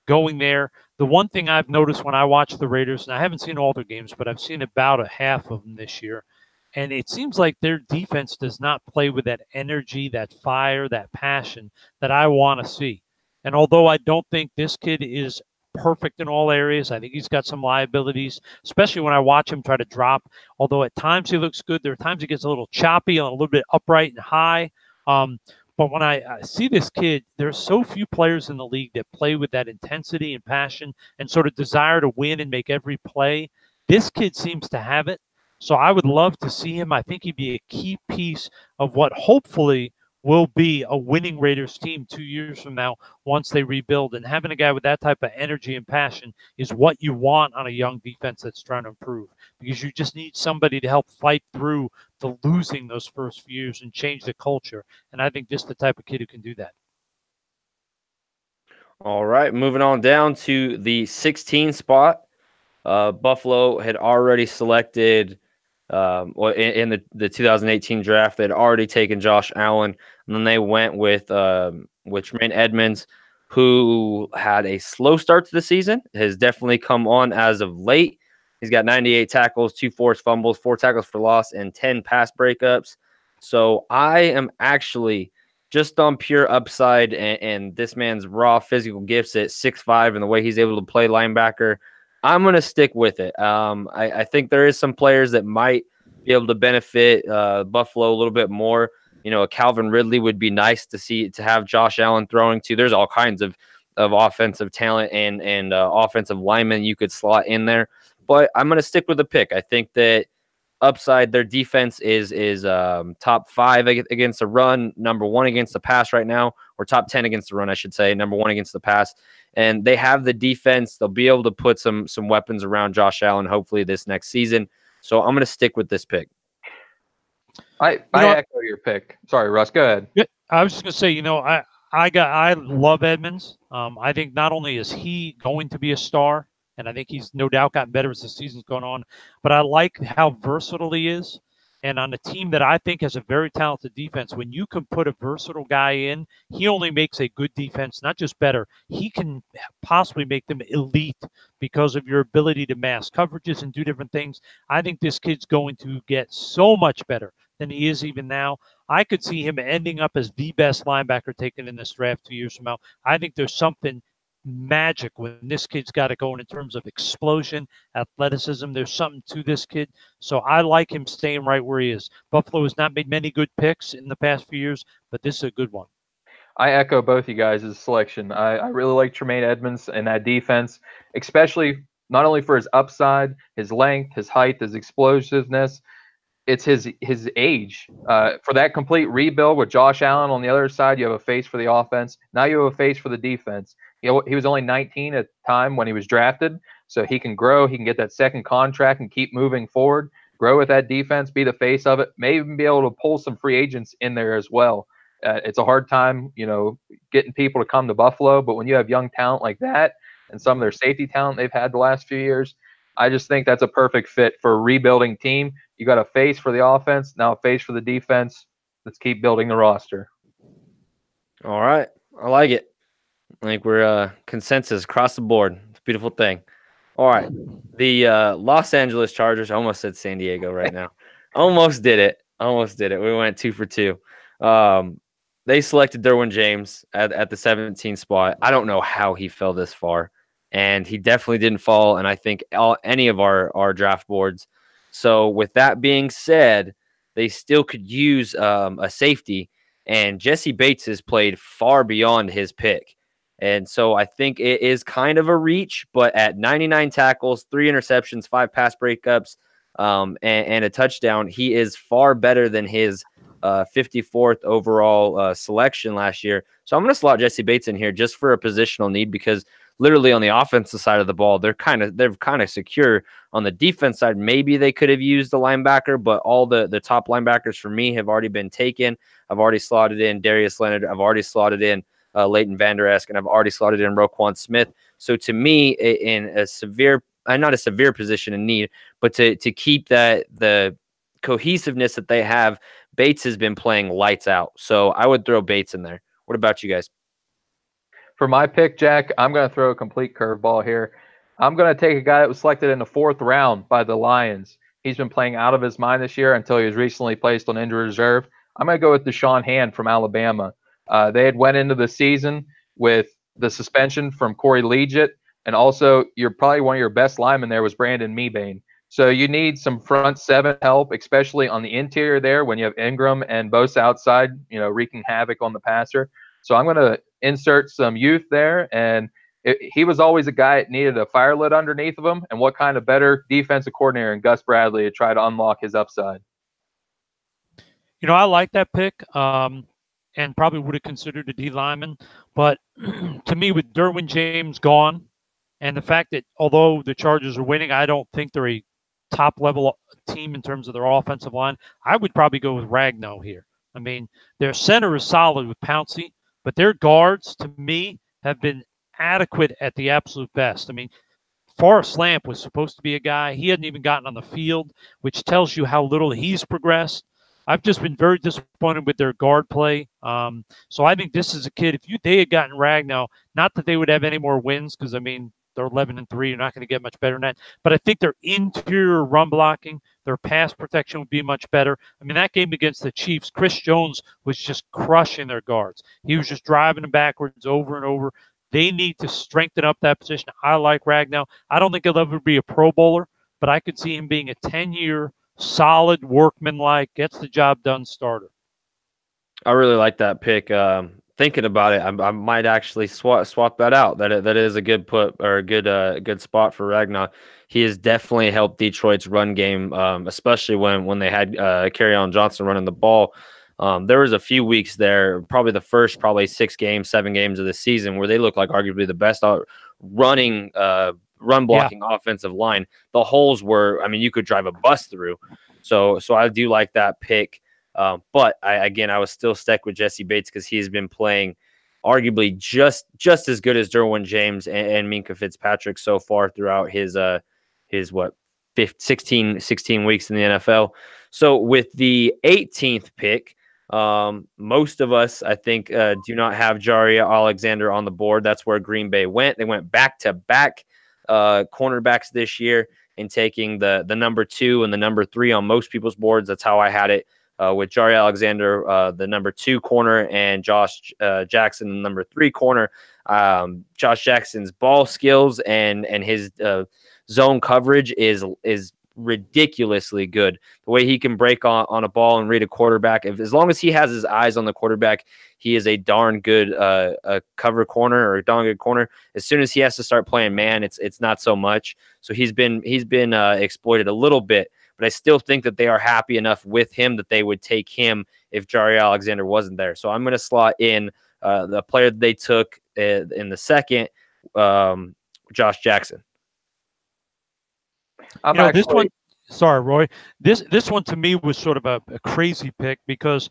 going there, the one thing I've noticed when I watch the Raiders, and I haven't seen all their games, but I've seen about a half of them this year, and it seems like their defense does not play with that energy, that fire, that passion that I want to see. And although I don't think this kid is perfect in all areas, I think he's got some liabilities, especially when I watch him try to drop. Although at times he looks good, there are times he gets a little choppy, a little bit upright and high. But when I see this kid, there are so few players in the league that play with that intensity and passion and sort of desire to win and make every play. This kid seems to have it. So I would love to see him. I think he'd be a key piece of what hopefully will be a winning Raiders team 2 years from now once they rebuild. And having a guy with that type of energy and passion is what you want on a young defense that's trying to improve, because you just need somebody to help fight through the losing those first few years and change the culture. And I think just the type of kid who can do that. All right, moving on down to the 16 spot. Buffalo had already selected, in the 2018 draft, they'd already taken Josh Allen, and then they went with Tremaine Edmonds, who had a slow start to the season, has definitely come on as of late. He's got 98 tackles, 2 forced fumbles, 4 tackles for loss, and 10 pass breakups. So I am actually just on pure upside and this man's raw physical gifts at 6'5" and the way he's able to play linebacker, I'm going to stick with it. I think there is some players that might be able to benefit Buffalo a little bit more. You know, a Calvin Ridley would be nice to have Josh Allen throwing to. There's all kinds of offensive talent and offensive linemen you could slot in there. But I'm going to stick with the pick. I think that upside, their defense is top 5 against the run, number 1 against the pass right now, or top 10 against the run, I should say, number 1 against the pass. And they have the defense. They'll be able to put some weapons around Josh Allen, hopefully this next season. So I'm going to stick with this pick. I echo your pick. Sorry, Russ, go ahead. I was just going to say, I love Edmonds. I think not only is he going to be a star, and I think he's no doubt gotten better as the season's gone on, but I like how versatile he is. And on a team that I think has a very talented defense, when you can put a versatile guy in, he only makes a good defense not just better, he can possibly make them elite because of your ability to mask coverages and do different things. I think this kid's going to get so much better than he is even now. I could see him ending up as the best linebacker taken in this draft 2 years from now. I think there's something magic when this kid's got it going in terms of explosion, athleticism. There's something to this kid. So I like him staying right where he is. Buffalo has not made many good picks in the past few years, but this is a good one. I echo both you guys' selection. I really like Tremaine Edmonds and that defense, especially not only for his upside, his length, his height, his explosiveness. It's his age. For that complete rebuild with Josh Allen on the other side, you have a face for the offense. Now you have a face for the defense. He was only 19 at the time when he was drafted, so he can grow. He can get that second contract and keep moving forward, grow with that defense, be the face of it, may even be able to pull some free agents in there as well. It's a hard time, getting people to come to Buffalo, but when you have young talent like that and some of their safety talent they've had the last few years, I just think that's a perfect fit for a rebuilding team. You got a face for the offense, now a face for the defense. Let's keep building the roster. All right. I like it. I think we're consensus across the board. It's a beautiful thing. All right. The Los Angeles Chargers, I almost said San Diego right now. Almost did it. We went 2 for 2. They selected Derwin James at the 17th spot. I don't know how he fell this far, and he definitely didn't fall, and I think any of our draft boards. So with that being said, they still could use a safety, and Jesse Bates has played far beyond his pick. And so I think it is kind of a reach, but at 99 tackles, 3 interceptions, 5 pass breakups, and a touchdown, he is far better than his 54th overall selection last year. So I'm going to slot Jesse Bates in here just for a positional need, because literally on the offensive side of the ball, they're kind of secure. On the defense side, maybe they could have used the linebacker, but all the top linebackers for me have already been taken. I've already slotted in Darius Leonard. I've already slotted in Leighton Vander Esch, and I've already slotted in Roquan Smith. So to me, in a severe, not a severe position in need, but to keep the cohesiveness that they have, Bates has been playing lights out. So I would throw Bates in there. What about you guys? For my pick, Jack, I'm going to throw a complete curveball here. I'm going to take a guy that was selected in the 4th round by the Lions. He's been playing out of his mind this year until he was recently placed on injury reserve. I'm going to go with Deshaun Hand from Alabama. They had went into the season with the suspension from Corey Liuget, and also probably one of your best linemen there was Brandon Mebane. So you need some front 7 help, especially on the interior there when you have Ingram and Bosa outside, wreaking havoc on the passer. So I'm going to insert some youth there, and he was always a guy that needed a fire lit underneath of him. And what kind of better defensive coordinator in Gus Bradley to try to unlock his upside? I like that pick, and probably would have considered a D lineman. But to me, with Derwin James gone, and the fact that although the Chargers are winning, I don't think they're a top-level team in terms of their offensive line. I would probably go with Ragnow here. I mean, their center is solid with Pouncey, but their guards, to me, have been adequate at the absolute best. I mean, Forrest Lamp was supposed to be a guy. He hadn't even gotten on the field, which tells you how little he's progressed. I've just been very disappointed with their guard play. So I think this is a kid. If they had gotten Ragnow, not that they would have any more wins, because I mean they're 11-3. You're not going to get much better than that. But I think their interior run blocking, their pass protection would be much better. I mean, that game against the Chiefs, Chris Jones was just crushing their guards. He was just driving them backwards over and over. They need to strengthen up that position. I like Ragnow. I don't think he'll ever be a Pro Bowler, but I could see him being a 10-year solid, workman-like, gets the job done starter. I really like that pick. Thinking about it, I might actually swap that out. That is a good put, or a good spot for Ragnar. He has definitely helped Detroit's run game, especially when they had Kerryon Johnson running the ball. There was a few weeks there, probably the first 7 games of the season, where they looked like arguably the best run blocking offensive line. The holes were, I mean, you could drive a bus through. So I do like that pick. But I was still stuck with Jesse Bates because he's been playing arguably just as good as Derwin James and Minkah Fitzpatrick so far throughout his 16 weeks in the NFL. So with the 18th pick, most of us, I think, do not have Jaire Alexander on the board. That's where Green Bay went. They went back-to-back cornerbacks this year, and taking the number 2 and the number 3 on most people's boards. That's how I had it, with Jaire Alexander, the number 2 corner, and Josh Jackson, the number 3 corner. Josh Jackson's ball skills and his zone coverage is ridiculously good. The way he can break on a ball and read a quarterback, as long as he has his eyes on the quarterback, he is a darn good cover corner, or a darn good corner. As soon as he has to start playing man, it's not so much. So he's been exploited a little bit, but I still think that they are happy enough with him that they would take him if Jaire Alexander wasn't there. So I'm going to slot in the player that they took in the second, Josh Jackson. This one, sorry, Roy. This one to me was sort of a crazy pick, because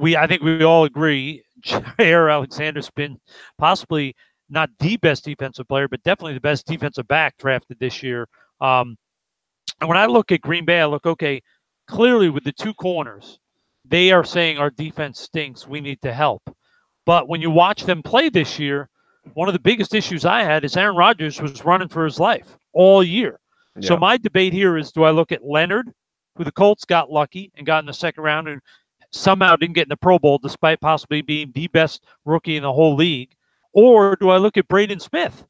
I think we all agree Jaire Alexander's been possibly not the best defensive player, but definitely the best defensive back drafted this year. And when I look at Green Bay, I look, okay, clearly with the 2 corners, they are saying our defense stinks. We need to help. But when you watch them play this year, one of the biggest issues I had is Aaron Rodgers was running for his life all year. Yeah. So my debate here is, do I look at Leonard, who the Colts got lucky and got in the second round and somehow didn't get in the Pro Bowl despite possibly being the best rookie in the whole league? Or do I look at Braden Smith,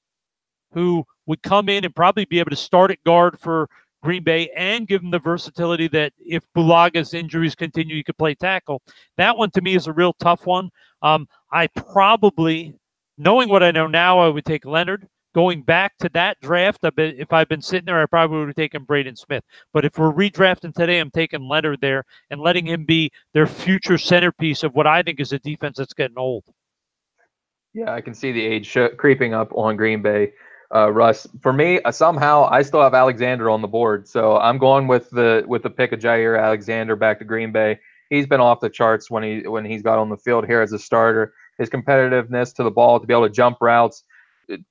who would come in and probably be able to start at guard for Green Bay and give him the versatility that if Bulaga's injuries continue, he could play tackle? That one to me is a real tough one. I probably, knowing what I know now, I would take Leonard. Going back to that draft, if I've been sitting there, I probably would have taken Braden Smith. But if we're redrafting today, I'm taking Leonard there and letting him be their future centerpiece of what I think is a defense that's getting old. Yeah, I can see the age creeping up on Green Bay. Russ, for me, somehow I still have Alexander on the board, so I'm going with the pick of Jaire Alexander back to Green Bay. He's been off the charts when he's got on the field here as a starter. His competitiveness to the ball, to be able to jump routes,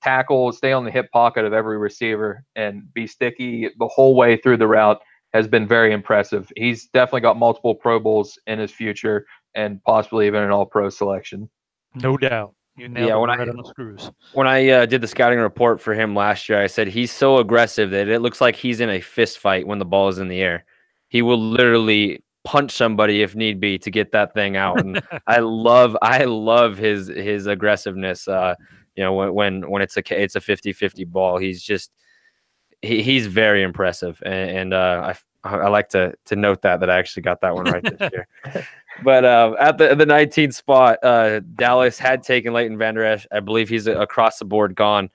tackle, stay on the hip pocket of every receiver, and be sticky the whole way through the route has been very impressive. He's definitely got multiple Pro Bowls in his future, and possibly even an All-Pro selection. No doubt. You nailed it right on the screws. When I did the scouting report for him last year, I said he's so aggressive that it looks like he's in a fist fight when the ball is in the air. He will literally punch somebody if need be to get that thing out. And I love his aggressiveness. When it's a 50-50 ball, he's very impressive, and I like to note that I actually got that one right this year. But at the 19th spot, Dallas had taken Leighton Vander Esch. I believe he's across the board gone.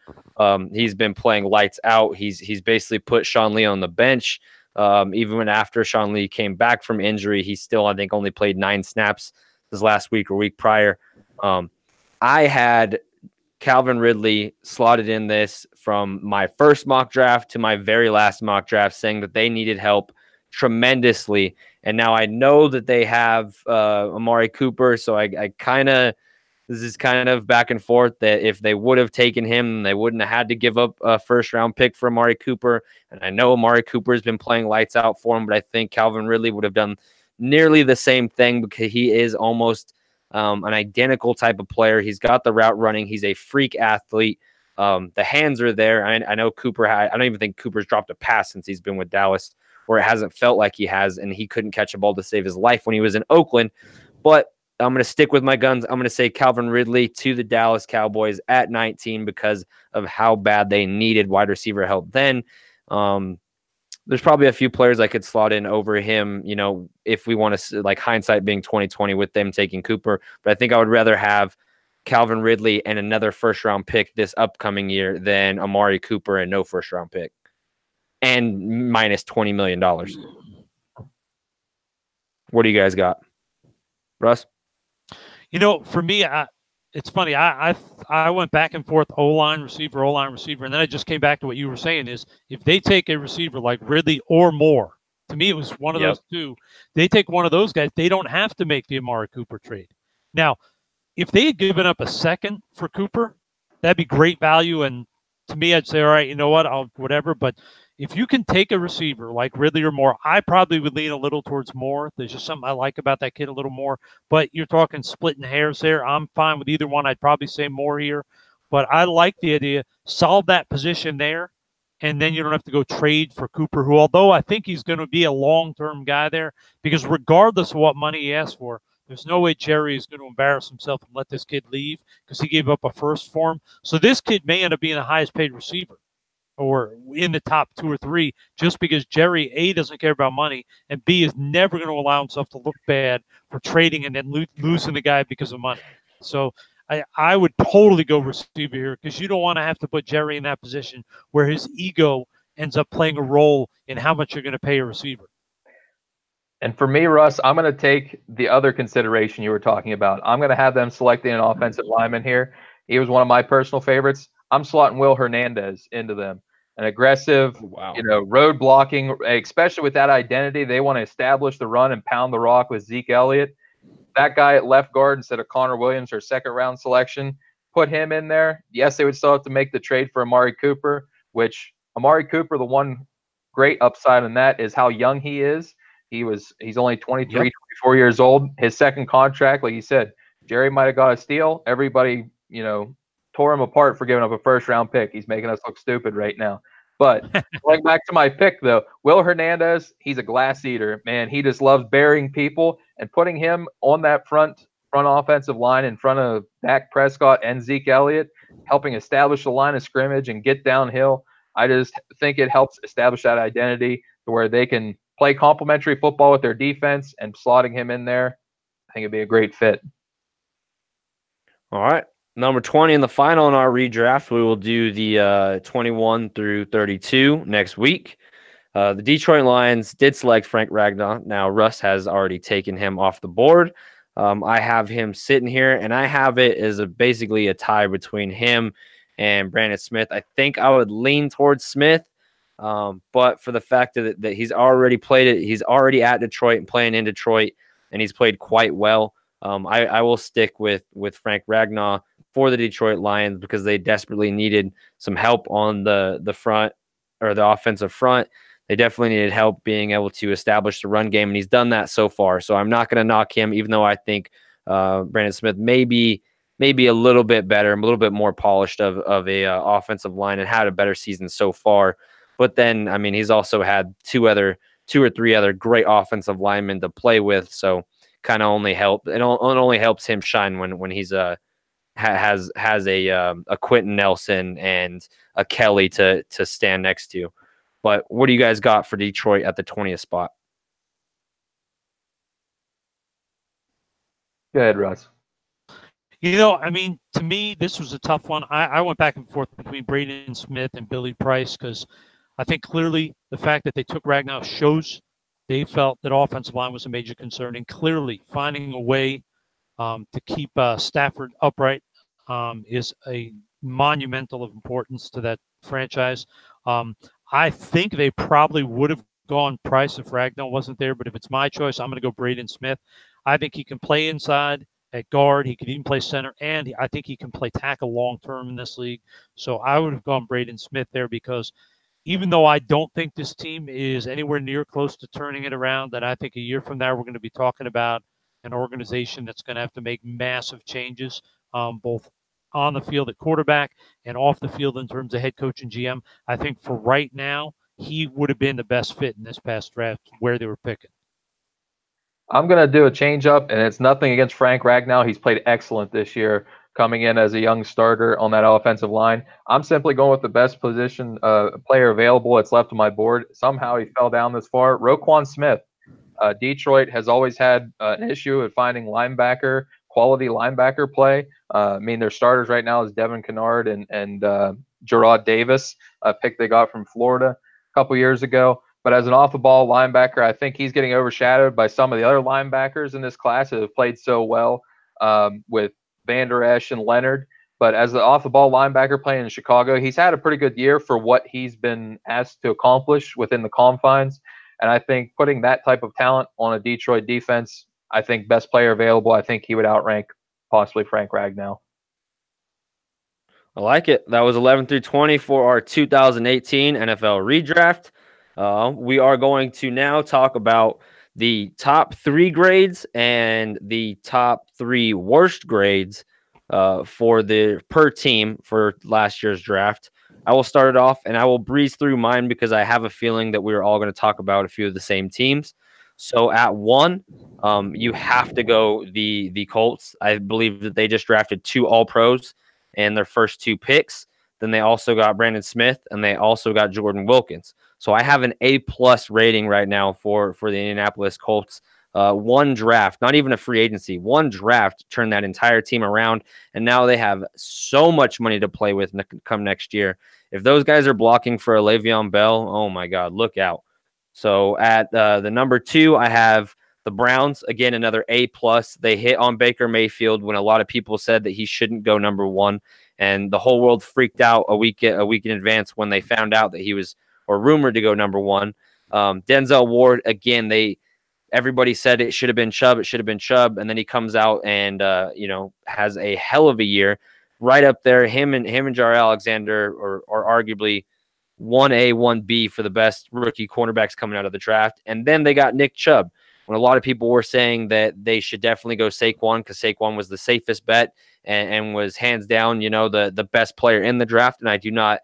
He's been playing lights out. He's basically put Sean Lee on the bench. Even when after Sean Lee came back from injury, he still, I think, only played 9 snaps this last week or week prior. I had Calvin Ridley slotted in this from my first mock draft to my very last mock draft, saying that they needed help tremendously. And now I know that they have Amari Cooper, so I kind of, this is kind of back and forth, that if they would have taken him, they wouldn't have had to give up a first-round pick for Amari Cooper. And I know Amari Cooper has been playing lights out for him, but I think Calvin Ridley would have done nearly the same thing because he is almost an identical type of player. He's got the route running. He's a freak athlete. The hands are there. I know Cooper I don't even think Cooper's dropped a pass since he's been with Dallas, where it hasn't felt like he has, and he couldn't catch a ball to save his life when he was in Oakland. But I'm going to stick with my guns. I'm going to say Calvin Ridley to the Dallas Cowboys at 19 because of how bad they needed wide receiver help then. There's probably a few players I could slot in over him, you know, if we want to, like, hindsight being 2020 with them taking Cooper. But I think I would rather have Calvin Ridley and another first-round pick this upcoming year than Amari Cooper and no first-round pick and minus $20 million. What do you guys got? Russ? You know, for me, it's funny. I went back and forth, O-line, receiver, and then I just came back to what you were saying is if they take a receiver like Ridley or more, to me it was one of those two. They take one of those guys, they don't have to make the Amari Cooper trade. Now, if they had given up a second for Cooper, that'd be great value. And to me, I'd say, all right, you know what, I'll whatever. But if you can take a receiver like Ridley or Moore, I probably would lean a little towards Moore. There's just something I like about that kid a little more. But you're talking splitting hairs there. I'm fine with either one. I'd probably say Moore here. But I like the idea. Solve that position there, and then you don't have to go trade for Cooper, who, although I think he's going to be a long-term guy there, because regardless of what money he asks for, there's no way Jerry is going to embarrass himself and let this kid leave because he gave up a first for him. So this kid may end up being the highest-paid receiver, or in the top 2 or 3, just because Jerry, A, doesn't care about money, and B, is never going to allow himself to look bad for trading and then losing the guy because of money. So I would totally go receiver here because you don't want to have to put Jerry in that position where his ego ends up playing a role in how much you're going to pay a receiver. And for me, Russ, I'm going to take the other consideration you were talking about. I'm going to have them selecting an offensive lineman here. He was one of my personal favorites. I'm slotting Will Hernandez into them. An aggressive, road blocking, especially with that identity. They want to establish the run and pound the rock with Zeke Elliott. That guy at left guard instead of Connor Williams, their second-round selection, put him in there. Yes, they would still have to make the trade for Amari Cooper, which Amari Cooper, the one great upside in that is how young he is. He's only 23, 24 years old. His second contract, like you said, Jerry might have got a steal. Everybody, tore him apart for giving up a first-round pick. He's making us look stupid right now. But going back to my pick, though, Will Hernandez, he's a glass eater, man. He just loves burying people, and putting him on that front offensive line in front of Dak Prescott and Zeke Elliott, helping establish the line of scrimmage and get downhill. I just think it helps establish that identity to where they can play complementary football with their defense, and slotting him in there, I think it'd be a great fit. All right. Number 20 in the final in our redraft. We will do the 21 through 32 next week. The Detroit Lions did select Frank Ragnow. Now, Russ has already taken him off the board. I have him sitting here, and I have it as basically a tie between him and Brandon Smith. I think I would lean towards Smith, but for the fact that he's already played it, he's already at Detroit and playing in Detroit, and he's played quite well. I will stick with Frank Ragnow for the Detroit Lions because they desperately needed some help on the front, or the offensive front. They definitely needed help being able to establish the run game, and he's done that so far. So I'm not going to knock him, even though I think Brandon Smith may be a little bit better, a little bit more polished of a offensive line and had a better season so far. But then, I mean, he's also had two or three other great offensive linemen to play with. So kind of only only helps him shine when he's has a Quentin Nelson and a Kelly to stand next to. But what do you guys got for Detroit at the 20th spot? Go ahead, Russ. I mean, to me, this was a tough one. I went back and forth between Braden Smith and Billy Price because I think clearly the fact that they took Ragnow shows they felt that offensive line was a major concern, and clearly finding a way to keep Stafford upright is a monumental of importance to that franchise. I think they probably would have gone Price if Ragnow wasn't there, but if it's my choice, I'm going to go Braden Smith. I think he can play inside at guard. He could even play center, and I think he can play tackle long term in this league. So I would have gone Braden Smith there because even though I don't think this team is anywhere near close to turning it around, that I think a year from now we're going to be talking about an organization that's going to have to make massive changes, both on the field at quarterback and off the field in terms of head coach and GM. I think for right now, he would have been the best fit in this past draft where they were picking. I'm going to do a change up, and it's nothing against Frank Ragnow. He's played excellent this year, coming in as a young starter on that offensive line. I'm simply going with the best position player available that's left on my board. Somehow he fell down this far. Roquan Smith. Detroit has always had an issue at finding quality linebacker play. I mean, their starters right now is Devin Kennard and Gerard Davis, a pick they got from Florida a couple years ago. But as an off-the-ball linebacker, I think he's getting overshadowed by some of the other linebackers in this class that have played so well with Van Der Esch and Leonard. But as the off-the-ball linebacker playing in Chicago, he's had a pretty good year for what he's been asked to accomplish within the confines. And I think putting that type of talent on a Detroit defense, I think best player available, I think he would outrank possibly Frank Ragnow. I like it. That was 11 through 20 for our 2018 NFL redraft. We are going to now talk about the top 3 grades and the top 3 worst grades for the per team for last year's draft. I will start it off, and I will breeze through mine because I have a feeling that we're all going to talk about a few of the same teams. So at 1, you have to go the Colts. I believe that they just drafted 2 All-Pros in their first 2 picks. Then they also got Brandon Smith, and they also got Jordan Wilkins. So I have an A+ rating right now for the Indianapolis Colts. One draft, not even a free agency, one draft turned that entire team around, and now they have so much money to play with come next year. If those guys are blocking for a Le'Veon Bell, oh my God, look out. So at the number 2, I have the Browns. Again, another A+. They hit on Baker Mayfield when a lot of people said that he shouldn't go number 1, and the whole world freaked out a week in advance when they found out that he was or rumored to go number 1. Denzel Ward, again, everybody said it should have been Chubb. It should have been Chubb. And then he comes out and, has a hell of a year right up there. Him and Jair Alexander are arguably 1A, 1B for the best rookie cornerbacks coming out of the draft. And then they got Nick Chubb, when a lot of people were saying that they should definitely go Saquon because Saquon was the safest bet and was hands down, the best player in the draft. And I do not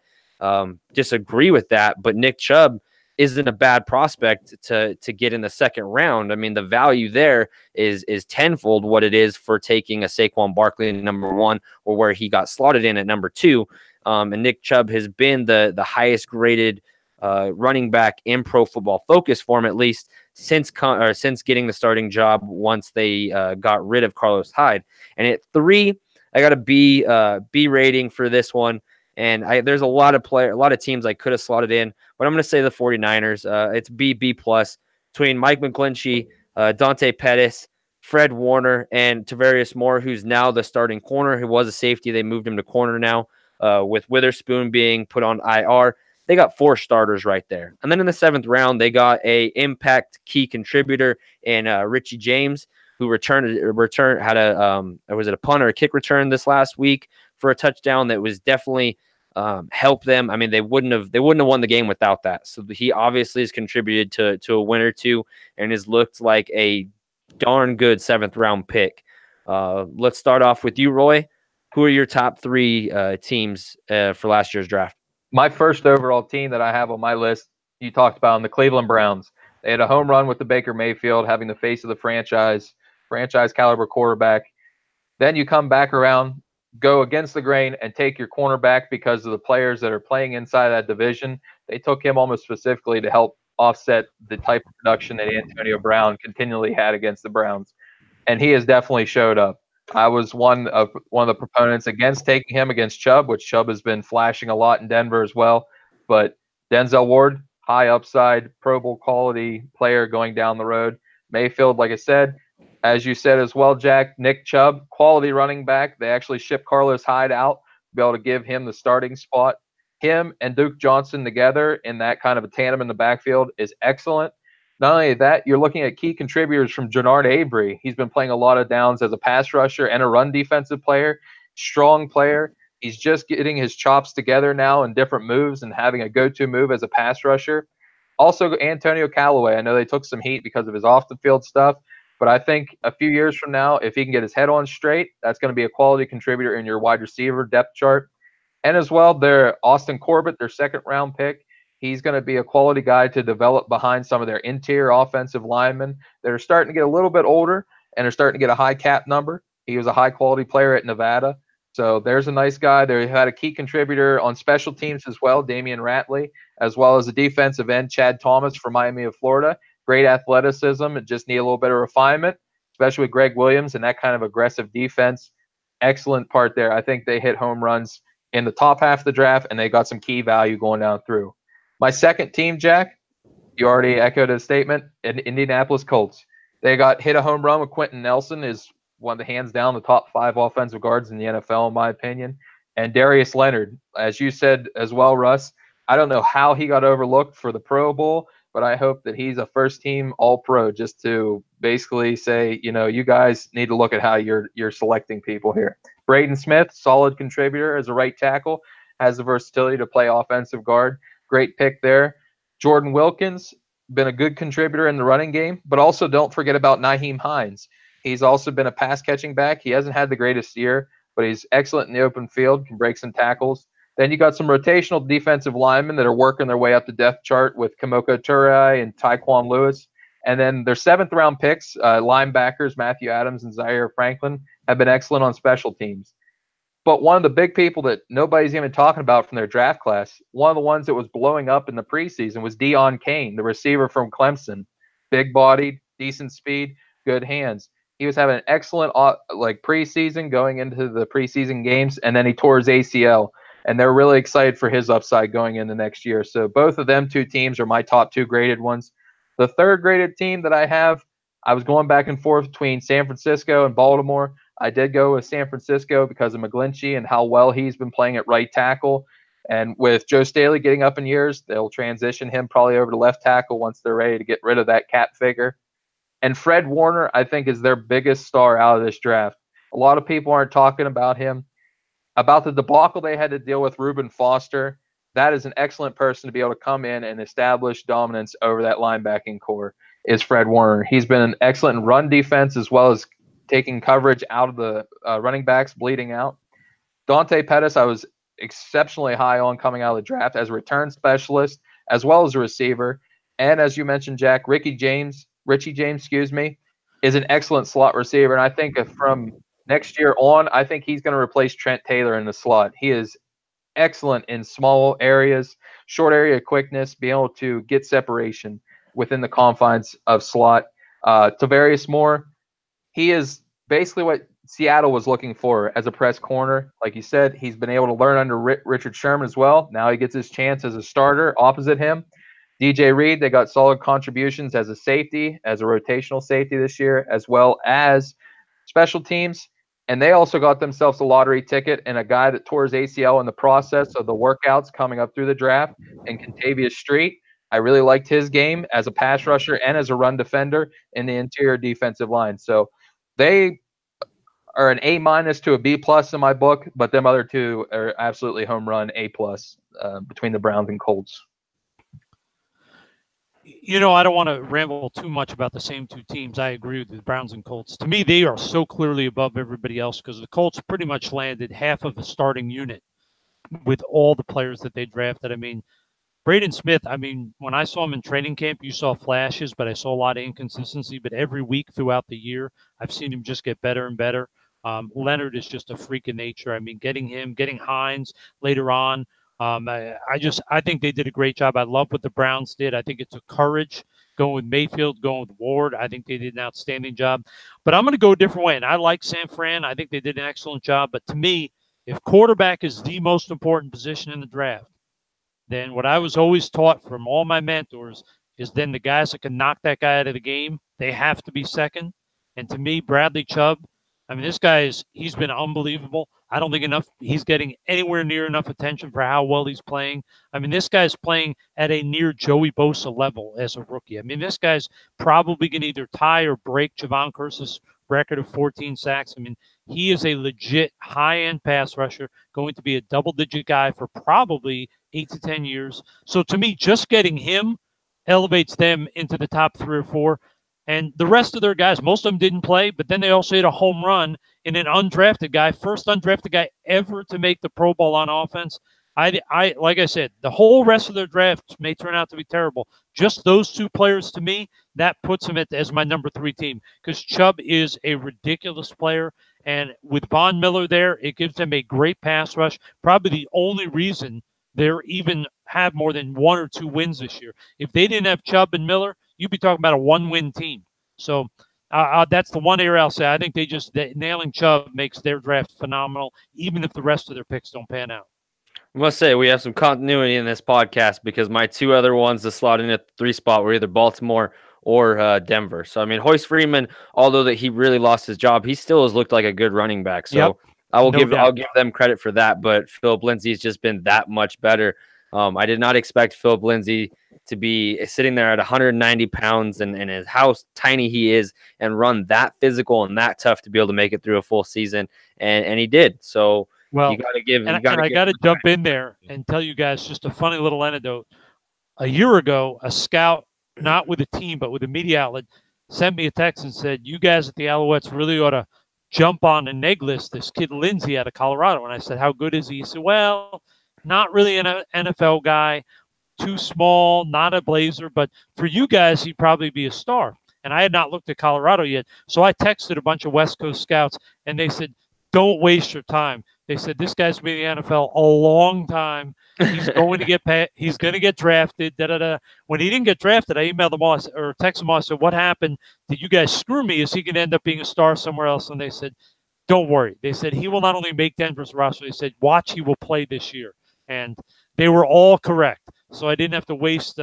disagree with that. But Nick Chubb isn't a bad prospect to get in the second round. I mean, the value there is tenfold what it is for taking a Saquon Barkley in number 1 or where he got slotted in at number 2. And Nick Chubb has been the highest graded running back in Pro Football Focus for him, at least since getting the starting job once they got rid of Carlos Hyde. And at 3, I got a B rating for this one. And there's a lot of teams I could have slotted in, but I'm going to say the 49ers. It's B+ between Mike McGlinchey, Dante Pettis, Fred Warner, and Tavarius Moore, who's now the starting corner, who was a safety. They moved him to corner now with Witherspoon being put on IR. They got 4 starters right there. And then in the 7th round, they got a impact key contributor in Richie James, who had a punt or a kick return this last week for a touchdown that was definitely helped them. I mean, they wouldn't have won the game without that. So he obviously has contributed to a win or two and has looked like a darn good 7th round pick. Let's start off with you, Roy. Who are your top 3 teams for last year's draft? My first overall team that I have on my list, you talked about, the Cleveland Browns. They had a home run with the Baker Mayfield, having the face of the franchise caliber quarterback. Then you come back around, go against the grain, and take your cornerback because of the players that are playing inside that division. They took him almost specifically to help offset the type of production that Antonio Brown continually had against the Browns. and he has definitely showed up. I was one of the proponents against taking him against Chubb, which Chubb has been flashing a lot in Denver as well. But Denzel Ward, high upside, Pro Bowl quality player going down the road. Mayfield, like I said, as you said as well, Jack, Nick Chubb, quality running back. They actually shipped Carlos Hyde out to be able to give him the starting spot. Him and Duke Johnson together in that kind of a tandem in the backfield is excellent. Not only that, you're looking at key contributors from Jernard Avery. He's been playing a lot of downs as a pass rusher and a run defensive player. Strong player. He's just getting his chops together now in different moves and having a go-to move as a pass rusher. Also, Antonio Callaway. I know they took some heat because of his off-the-field stuff, but I think a few years from now, if he can get his head on straight, that's going to be a quality contributor in your wide receiver depth chart. And as well, their Austin Corbett, their second-round pick. He's going to be a quality guy to develop behind some of their interior offensive linemen that are starting to get a little bit older and are starting to get a high cap number. He was a high-quality player at Nevada. So there's a nice guy. They had a key contributor on special teams as well, Damian Ratley, as well as a defensive end, Chad Thomas from Miami of Florida. Great athleticism and just need a little bit of refinement, especially with Greg Williams and that kind of aggressive defense. Excellent part there. I think they hit home runs in the top half of the draft, and they got some key value going down through. My second team, Jack, you already echoed a statement, Indianapolis Colts. They got hit a home run with Quentin Nelson, is one of the hands down the top 5 offensive guards in the NFL, in my opinion. And Darius Leonard, as you said as well, Russ, I don't know how he got overlooked for the Pro Bowl, but I hope that he's a first-team All-Pro just to basically say, you guys need to look at how you're selecting people here. Braden Smith, solid contributor as a right tackle, has the versatility to play offensive guard. Great pick there. Jordan Wilkins, been a good contributor in the running game, but also don't forget about Nyheim Hines. He's also been a pass-catching back. He hasn't had the greatest year, but he's excellent in the open field, can break some tackles. Then you got some rotational defensive linemen that are working their way up the depth chart with Kamoko Turai and Tyquan Lewis. And then their 7th-round picks, linebackers Matthew Adams and Zaire Franklin, have been excellent on special teams. But one of the big people that nobody's even talking about from their draft class, one of the ones that was blowing up in the preseason was Deon Cain, the receiver from Clemson. Big-bodied, decent speed, good hands. He was having an excellent preseason going into the preseason games, and then he tore his ACL. And they're really excited for his upside going into next year. So both of them 2 teams are my top 2 graded ones. The third graded team that I have, I was going back and forth between San Francisco and Baltimore. I did go with San Francisco because of McGlinchey and how well he's been playing at right tackle. And with Joe Staley getting up in years, they'll transition him probably over to left tackle once they're ready to get rid of that cap figure. And Fred Warner, I think, is their biggest star out of this draft. A lot of people aren't talking about him. About the debacle they had to deal with Reuben Foster, that is an excellent person to be able to come in and establish dominance over that linebacking core, is Fred Warner. He's been an excellent run defense as well as taking coverage out of the running backs, bleeding out. Dante Pettis, I was exceptionally high on coming out of the draft as a return specialist as well as a receiver. And as you mentioned, Jack, Richie James, is an excellent slot receiver. And I think from next year on, I think he's going to replace Trent Taylor in the slot. He is excellent in small areas, short area quickness, being able to get separation within the confines of slot. Tavarius Moore, he is basically what Seattle was looking for as a press corner. Like you said, he's been able to learn under Richard Sherman as well. Now he gets his chance as a starter opposite him. DJ Reed, they got solid contributions as a safety, as a rotational safety this year, as well as special teams. And they also got themselves a lottery ticket and a guy that tore his ACL in the process of the workouts coming up through the draft, and Contavious Street. I really liked his game as a pass rusher and as a run defender in the interior defensive line. So they are an A- to a B+ in my book, but them other 2 are absolutely home run A+ between the Browns and Colts. I don't want to ramble too much about the same 2 teams. I agree with the Browns and Colts. To me, they are so clearly above everybody else because the Colts pretty much landed half of a starting unit with all the players that they drafted. I mean, Braden Smith, when I saw him in training camp, you saw flashes, but I saw a lot of inconsistency. But every week throughout the year, I've seen him just get better and better. Leonard is just a freak of nature. Getting Hines later on, I think they did a great job. I love what the Browns did. I think it took courage going with Mayfield, going with Ward. I think they did an outstanding job. But I'm going to go a different way. And I like San Fran. I think they did an excellent job. But to me, if quarterback is the most important position in the draft, then what I was always taught from all my mentors is then the guys that can knock that guy out of the game, they have to be second. And to me, Bradley Chubb, I mean, this guy he's been unbelievable. I don't think he's getting anywhere near enough attention for how well he's playing. I mean, this guy's playing at a near Joey Bosa level as a rookie. I mean, this guy's probably going to either tie or break Javon Curse's record of 14 sacks. I mean, he is a legit high-end pass rusher, going to be a double-digit guy for probably 8 to 10 years. So to me, just getting him elevates them into the top 3 or 4. And the rest of their guys, most of them didn't play, but then they also hit a home run in an undrafted guy, first undrafted guy ever to make the Pro Bowl on offense. I like I said, the whole rest of their draft may turn out to be terrible. Just those 2 players, to me, that puts them as my number 3 team, because Chubb is a ridiculous player. And with Von Miller there, it gives them a great pass rush. Probably the only reason they're even have more than 1 or 2 wins this year. If they didn't have Chubb and Miller, you'd be talking about a 1-win team. So that's the one area I'll say. I think nailing Chubb makes their draft phenomenal, even if the rest of their picks don't pan out. I must say, we have some continuity in this podcast because my 2 other ones to slot in at the 3 spot were either Baltimore or Denver. So, I mean, Hoyce Freeman, although that he really lost his job, he still has looked like a good running back. So yep. I'll give them credit for that. But Philip Lindsay's just been that much better. I did not expect Philip Lindsay to be sitting there at 190 pounds and how tiny he is and run that physical and that tough to be able to make it through a full season. And he did. So, well, you got to give. I got to jump in there and tell you guys just a funny little anecdote. A year ago, a scout, not with a team, but with a media outlet, sent me a text and said, "You guys at the Alouettes really ought to jump on and neg list this kid Lindsay out of Colorado." And I said, "How good is he?" He said, "Well, not really an NFL guy, too small, not a Blazer, but for you guys, he'd probably be a star." And I had not looked at Colorado yet, so I texted a bunch of West Coast scouts, and they said, "Don't waste your time." They said, "This guy's been in the NFL a long time. He's going to get drafted." When he didn't get drafted, I emailed them all or texted them all. I said, "What happened? Did you guys screw me? Is he going to end up being a star somewhere else?" And they said, "Don't worry." They said, "He will not only make Denver's roster," they said, "watch, he will play this year." And they were all correct. So I didn't have to waste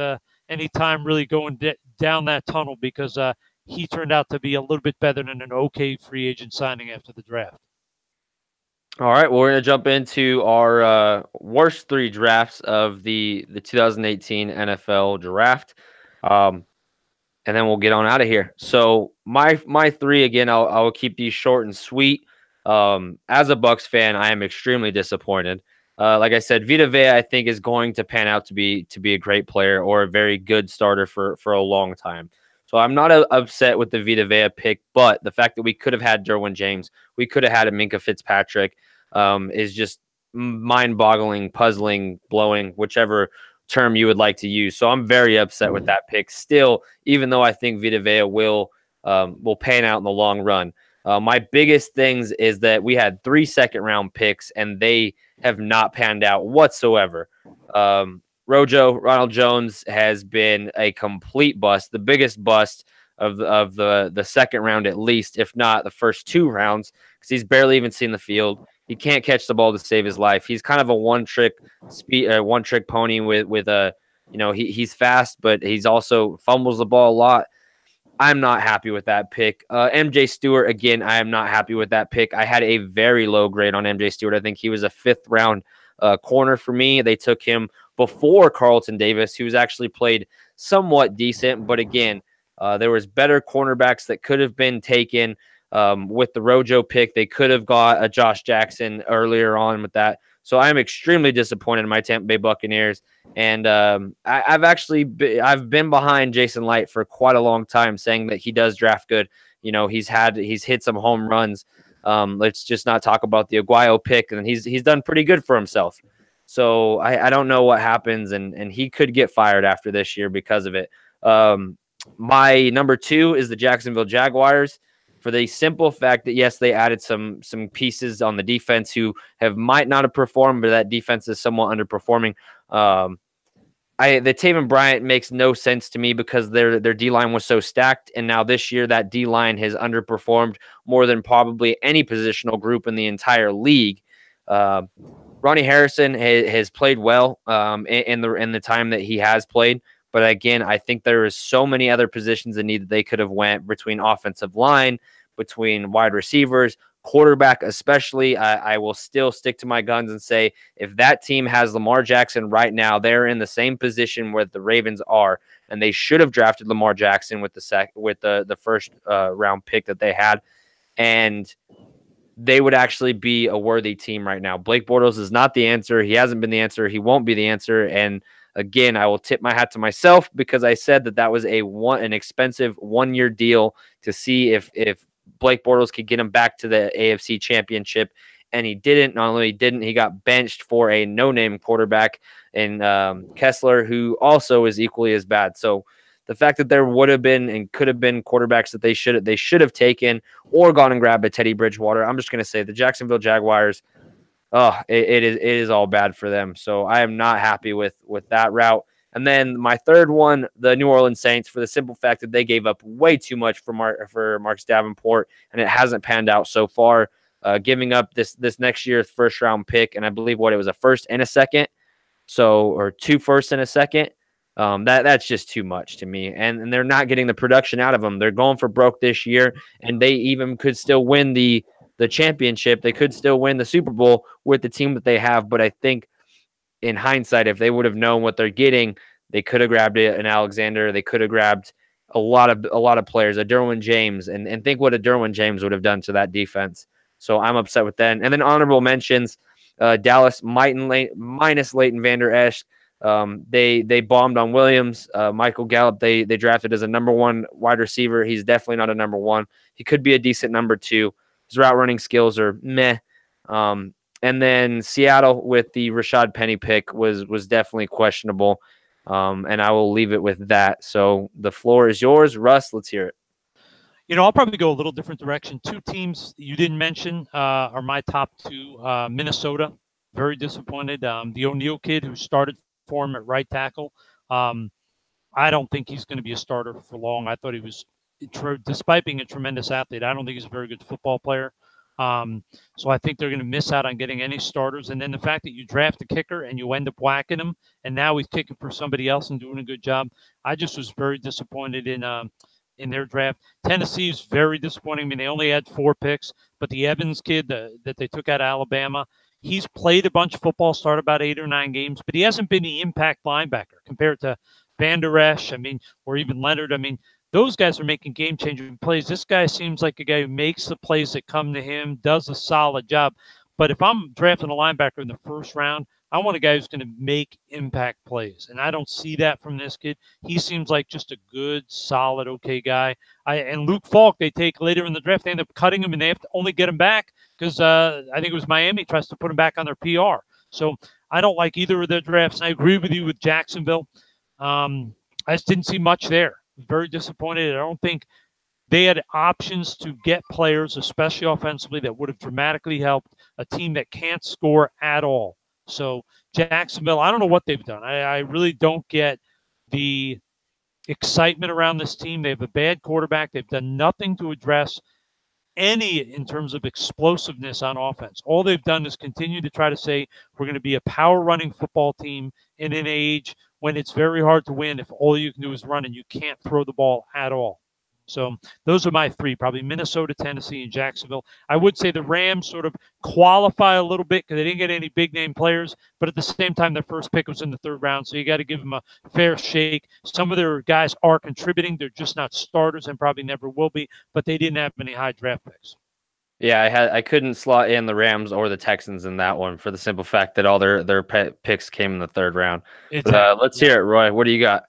any time really going down that tunnel because he turned out to be a little bit better than an okay free agent signing after the draft. All right, well, we're going to jump into our worst 3 drafts of the 2018 NFL draft, and then we'll get on out of here. So my 3, again, I'll keep these short and sweet. As a Bucs fan, I am extremely disappointed. Like I said, Vita Vea, I think, is going to pan out to be a great player or a very good starter for a long time. So I'm not upset with the Vita Vea pick, but the fact that we could have had Derwin James, we could have had a Minkah Fitzpatrick, is just mind-boggling, puzzling, blowing, whichever term you would like to use. So I'm very upset with that pick. Still, even though I think Vita Vea will pan out in the long run. My biggest things is that we had 3 second-round picks, and they have not panned out whatsoever. Rojo, Ronald Jones, has been a complete bust, the biggest bust of the second round at least, if not the first 2 rounds, because he's barely even seen the field. He can't catch the ball to save his life. He's kind of a one-trick pony with a, he's fast, but he's also fumbles the ball a lot. I'm not happy with that pick. MJ Stewart, again, I am not happy with that pick. I had a very low grade on MJ Stewart. I think he was a 5th round corner for me. They took him before Carlton Davis, who's actually played somewhat decent. But again, there was better cornerbacks that could have been taken with the Rojo pick. They could have got a Josh Jackson earlier on with that. So I'm extremely disappointed in my Tampa Bay Buccaneers. And I've been behind Jason Light for quite a long time, saying that he does draft good. He's hit some home runs. Let's just not talk about the Aguayo pick, and he's done pretty good for himself. So I don't know what happens, and he could get fired after this year because of it. My number 2 is the Jacksonville Jaguars, for the simple fact that, yes, they added some pieces on the defense who might not have performed, but that defense is somewhat underperforming. the Taven Bryant makes no sense to me because their D-line was so stacked, and now this year that D-line has underperformed more than probably any positional group in the entire league. Ronnie Harrison has played well in the time that he has played, but again, I think there is so many other positions in need that they could have went between offensive line, between wide receivers, quarterback especially. I will still stick to my guns and say if that team has Lamar Jackson right now, they're in the same position where the Ravens are, and they should have drafted Lamar Jackson with the first round pick that they had, and they would actually be a worthy team right now. Blake Bortles is not the answer. He hasn't been the answer. He won't be the answer. And again, I will tip my hat to myself because I said that was an expensive 1-year deal to see if Blake Bortles could get him back to the AFC Championship, and he didn't. Not only didn't, he got benched for a no-name quarterback in Kessler, who also is equally as bad. So the fact that there would have been and could have been quarterbacks that they should have taken or gone and grabbed a Teddy Bridgewater, I'm just going to say the Jacksonville Jaguars, it is all bad for them. So I am not happy with that route. And then my third one, the New Orleans Saints, for the simple fact that they gave up way too much for Marcus Davenport, and it hasn't panned out so far. Giving up this next year's first round pick, and I believe it was a first and a second, or 2 firsts and a second. That's just too much to me, and they're not getting the production out of them. They're going for broke this year, and they even could still win the championship. They could still win the Super Bowl with the team that they have, but I think in hindsight, if they would have known what they're getting, they could have grabbed an Alexander. They could have grabbed a lot of players, a Derwin James, and think what a Derwin James would have done to that defense. So I'm upset with that. And then honorable mentions, Dallas minus Leighton Vander Esch. They bombed on Williams. Michael Gallup, they drafted as a number 1 wide receiver. He's definitely not a number 1. He could be a decent number 2. His route running skills are meh. And then Seattle with the Rashad Penny pick was definitely questionable. And I will leave it with that. So the floor is yours. Russ, let's hear it. I'll probably go a little different direction. 2 teams you didn't mention are my top 2. Minnesota, very disappointed. The O'Neal kid who started for him at right tackle. I don't think he's going to be a starter for long. I thought he was, despite being a tremendous athlete, I don't think he's a very good football player. So I think they're going to miss out on getting any starters. And then the fact that you draft a kicker and you end up whacking him, and now he's kicking for somebody else and doing a good job. I just was very disappointed in their draft. Tennessee is very disappointing. I mean, they only had 4 picks, but the Evans kid that they took out of Alabama, he's played a bunch of football, started about 8 or 9 games, but he hasn't been the impact linebacker compared to Van Der Esch, or even Leonard. Those guys are making game-changing plays. This guy seems like a guy who makes the plays that come to him, does a solid job. But if I'm drafting a linebacker in the first round, I want a guy who's going to make impact plays. And I don't see that from this kid. He seems like just a good, solid, okay guy. And Luke Falk, they take later in the draft. They end up cutting him, and they have to only get him back because I think it was Miami tries to put him back on their PR. So I don't like either of their drafts. I agree with you with Jacksonville. I just didn't see much there. Very disappointed. I don't think they had options to get players, especially offensively, that would have dramatically helped a team that can't score at all. So Jacksonville, I don't know what they've done. I really don't get the excitement around this team. They have a bad quarterback. They've done nothing to address any in terms of explosiveness on offense. All they've done is continue to try to say we're going to be a power running football team in an age when it's very hard to win if all you can do is run and you can't throw the ball at all. So those are my 3, probably Minnesota, Tennessee, and Jacksonville. I would say the Rams sort of qualify a little bit because they didn't get any big-name players, but at the same time, their first pick was in the 3rd round, so you got to give them a fair shake. Some of their guys are contributing. They're just not starters and probably never will be, but they didn't have many high draft picks. Yeah, I couldn't slot in the Rams or the Texans in that one for the simple fact that all their picks came in the 3rd round. But, let's hear it, Roy. What do you got?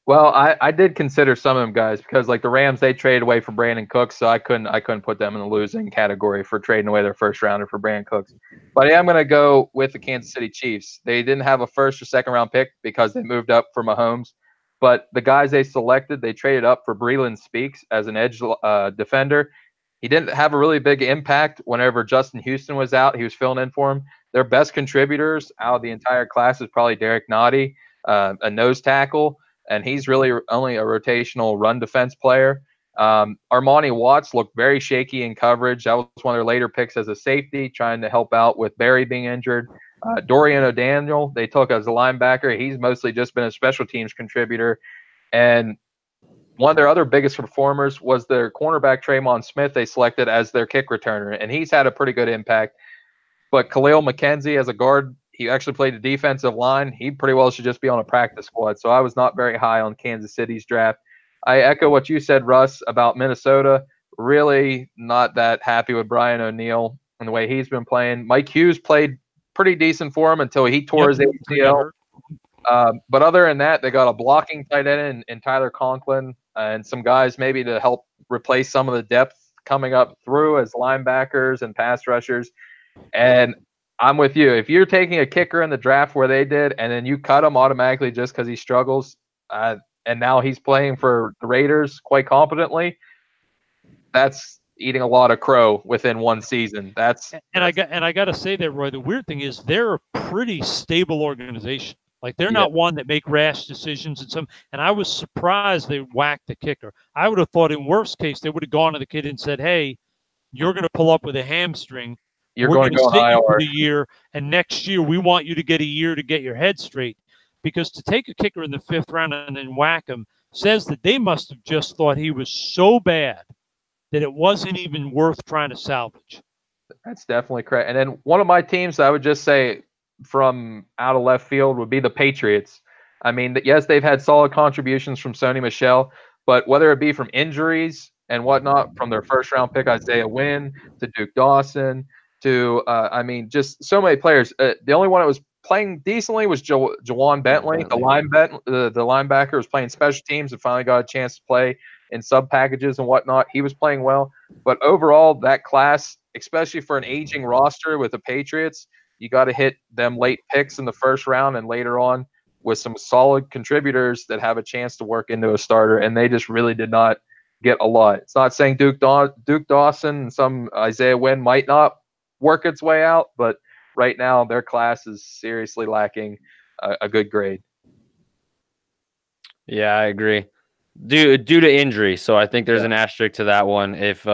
Well, I did consider some of them guys because like the Rams, they traded away for Brandon Cooks, so I couldn't put them in the losing category for trading away their first rounder for Brandon Cooks. But I am going to go with the Kansas City Chiefs. They didn't have a 1st or 2nd round pick because they moved up for Mahomes. But the guys they selected, they traded up for Breeland Speaks as an edge defender. He didn't have a really big impact whenever Justin Houston was out. He was filling in for him. Their best contributors out of the entire class is probably Derek Nottie. a nose tackle, and he's really only a rotational run defense player. Armani Watts looked very shaky in coverage. That was one of their later picks as a safety, trying to help out with Barry being injured. Dorian O'Daniel, they took as a linebacker. He's mostly just been a special teams contributor. And one of their other biggest performers was their cornerback, Tremon Smith, they selected as their kick returner. And he's had a pretty good impact. But Khalil McKenzie as a guard, he actually played the defensive line. He pretty well should just be on a practice squad. So I was not very high on Kansas City's draft. I echo what you said, Russ, about Minnesota. Really not that happy with Brian O'Neill and the way he's been playing. Mike Hughes played pretty decent for him until he tore his ACL. But other than that, they got a blocking tight end in Tyler Conklin and some guys maybe to help replace some of the depth coming up through as linebackers and pass rushers. And I'm with you. If you're taking a kicker in the draft where they did, and then you cut him automatically just because he struggles, and now he's playing for the Raiders quite competently, that's eating a lot of crow within one season. I got to say that, Roy, the weird thing is they're a pretty stable organization. Like they're not one that make rash decisions and I was surprised they whacked the kicker. I would have thought in worst case they would have gone to the kid and said, "Hey, you're going to pull up with a hamstring. We're going to go sit on you IR for the year, and next year we want you to get a year to get your head straight." Because to take a kicker in the 5th round and then whack him says that they must have just thought he was so bad that it wasn't even worth trying to salvage. That's definitely correct. And then one of my teams I would just say from out of left field would be the Patriots. I mean, yes, they've had solid contributions from Sony Michel, but whether it be from injuries and whatnot, from their 1st-round pick, Isaiah Wynn, to Duke Dawson, to, just so many players. The only one that was playing decently was Jawan Bentley. The linebacker was playing special teams and finally got a chance to play in sub packages and whatnot. He was playing well. But overall, that class, especially for an aging roster with the Patriots, you got to hit them late picks in the 1st round and later on with some solid contributors that have a chance to work into a starter. And they just really did not get a lot. It's not saying Duke Dawson and some Isaiah Wynn might not work its way out, but right now their class is seriously lacking a good grade. Yeah, I agree. Due to injury, so I think there's an asterisk to that one. If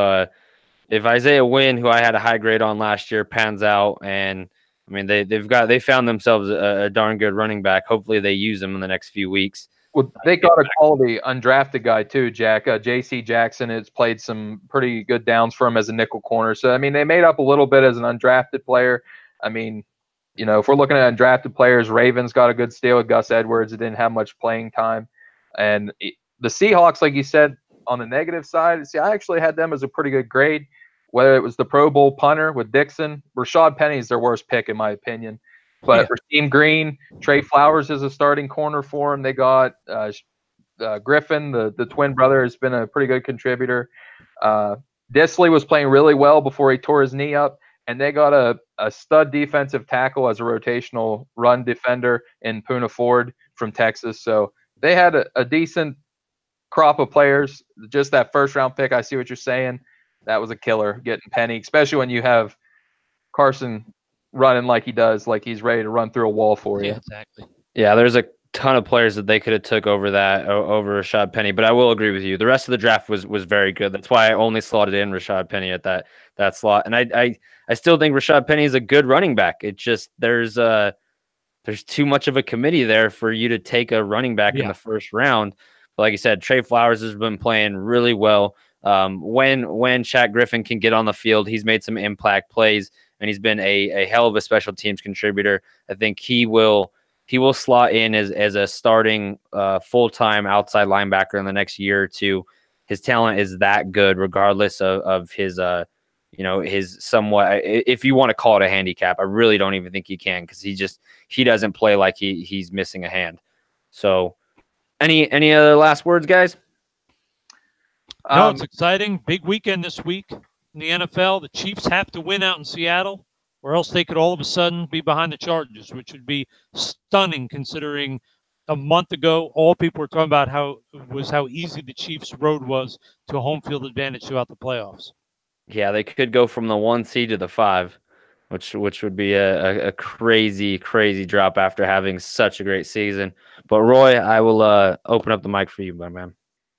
Isaiah Wynn, who I had a high grade on last year, pans out, and I mean they found themselves a darn good running back. Hopefully they use him in the next few weeks. Well, they got a quality undrafted guy too, Jack. J.C. Jackson has played some pretty good downs for him as a nickel corner. So I mean, they made up a little bit as an undrafted player. I mean, if we're looking at undrafted players, Ravens got a good steal with Gus Edwards. It didn't have much playing time, and the Seahawks, like you said, on the negative side, see, I actually had them as a pretty good grade. Whether it was the Pro Bowl punter with Dixon, Rashad Penny is their worst pick in my opinion. But Rasheem Green, Trey Flowers is a starting corner for him. They got Griffin, the twin brother, has been a pretty good contributor. Disley was playing really well before he tore his knee up. And they got a stud defensive tackle as a rotational run defender in Poona Ford from Texas. So they had a decent crop of players. Just that 1st-round pick, I see what you're saying. That was a killer getting Penny, especially when you have Carson running like he does, like he's ready to run through a wall for you. Exactly. Yeah, there's a ton of players that they could have took over Rashad Penny, but I will agree with you. The rest of the draft was very good. That's why I only slotted in Rashad Penny at that slot. And I still think Rashad Penny is a good running back. It's just there's too much of a committee there for you to take a running back in the 1st round. But like I said, Trey Flowers has been playing really well. When Shaq Griffin can get on the field, he's made some impact plays, and he's been a hell of a special teams contributor. I think he will slot in as a starting full-time outside linebacker in the next year or two. His talent is that good, regardless of his his somewhat, if you want to call it a handicap. I really don't even think he can, because he doesn't play like he's missing a hand. So any other last words, guys? No, it's exciting. Big weekend this week in the NFL. The Chiefs have to win out in Seattle, or else they could all of a sudden be behind the Chargers, which would be stunning considering a month ago all people were talking about how easy the Chiefs' road was to a home field advantage throughout the playoffs. Yeah, they could go from the 1 seed to the 5. which would be a crazy drop after having such a great season. But Roy, I will open up the mic for you, my man.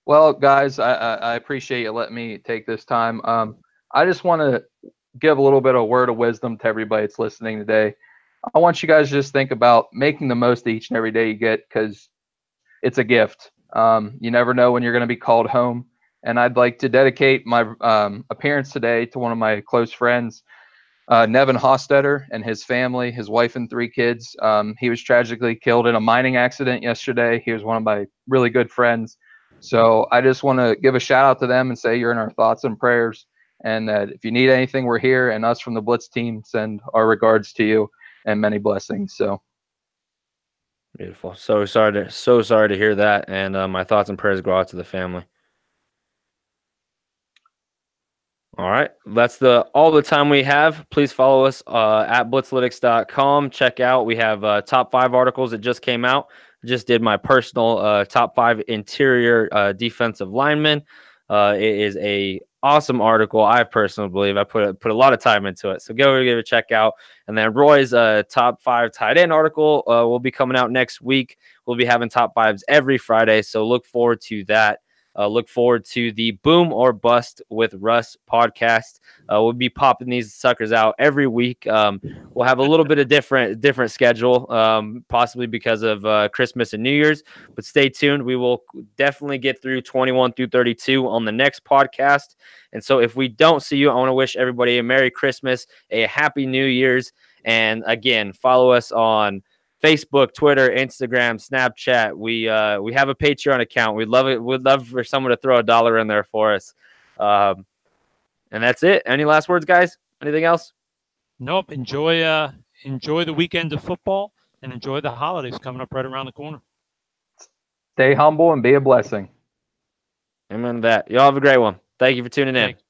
Well, guys, I appreciate you letting me take this time. I just want to give a little bit of word of wisdom to everybody that's listening today. I want you guys to just think about making the most of each and every day you get, because it's a gift. You never know when you're going to be called home. And I'd like to dedicate my appearance today to one of my close friends, Nevin Hostetter, and his family, his wife and 3 kids. He was tragically killed in a mining accident yesterday. He was one of my really good friends. So I just want to give a shout out to them and say you're in our thoughts and prayers. And that if you need anything, we're here. And us from the Blitz team send our regards to you and many blessings. So Beautiful. So sorry to hear that. And my thoughts and prayers go out to the family. All right, that's all the time we have. Please follow us at blitzalytics.com. Check out, we have top 5 articles that just came out. Just did my personal top 5 interior defensive linemen. It is a awesome article. I personally believe I put a lot of time into it. So go give it a check out. And then Roy's top 5 tight end article will be coming out next week. We'll be having top 5s every Friday. So look forward to that. Look forward to the Boom or Bust with Russ podcast. We'll be popping these suckers out every week. We'll have a little bit of different schedule, possibly because of Christmas and New Year's. But stay tuned. We will definitely get through 21 through 32 on the next podcast. And so if we don't see you, I want to wish everybody a Merry Christmas, a Happy New Year's. And again, follow us on Facebook, Twitter, Instagram, Snapchat. We have a Patreon account. We'd love for someone to throw $1 in there for us. And that's it. Any last words, guys? Anything else? Nope. Enjoy the weekend of football and enjoy the holidays coming up right around the corner. stay humble and be a blessing. Amen to that. Y'all have a great one. Thank you for tuning in. Thanks.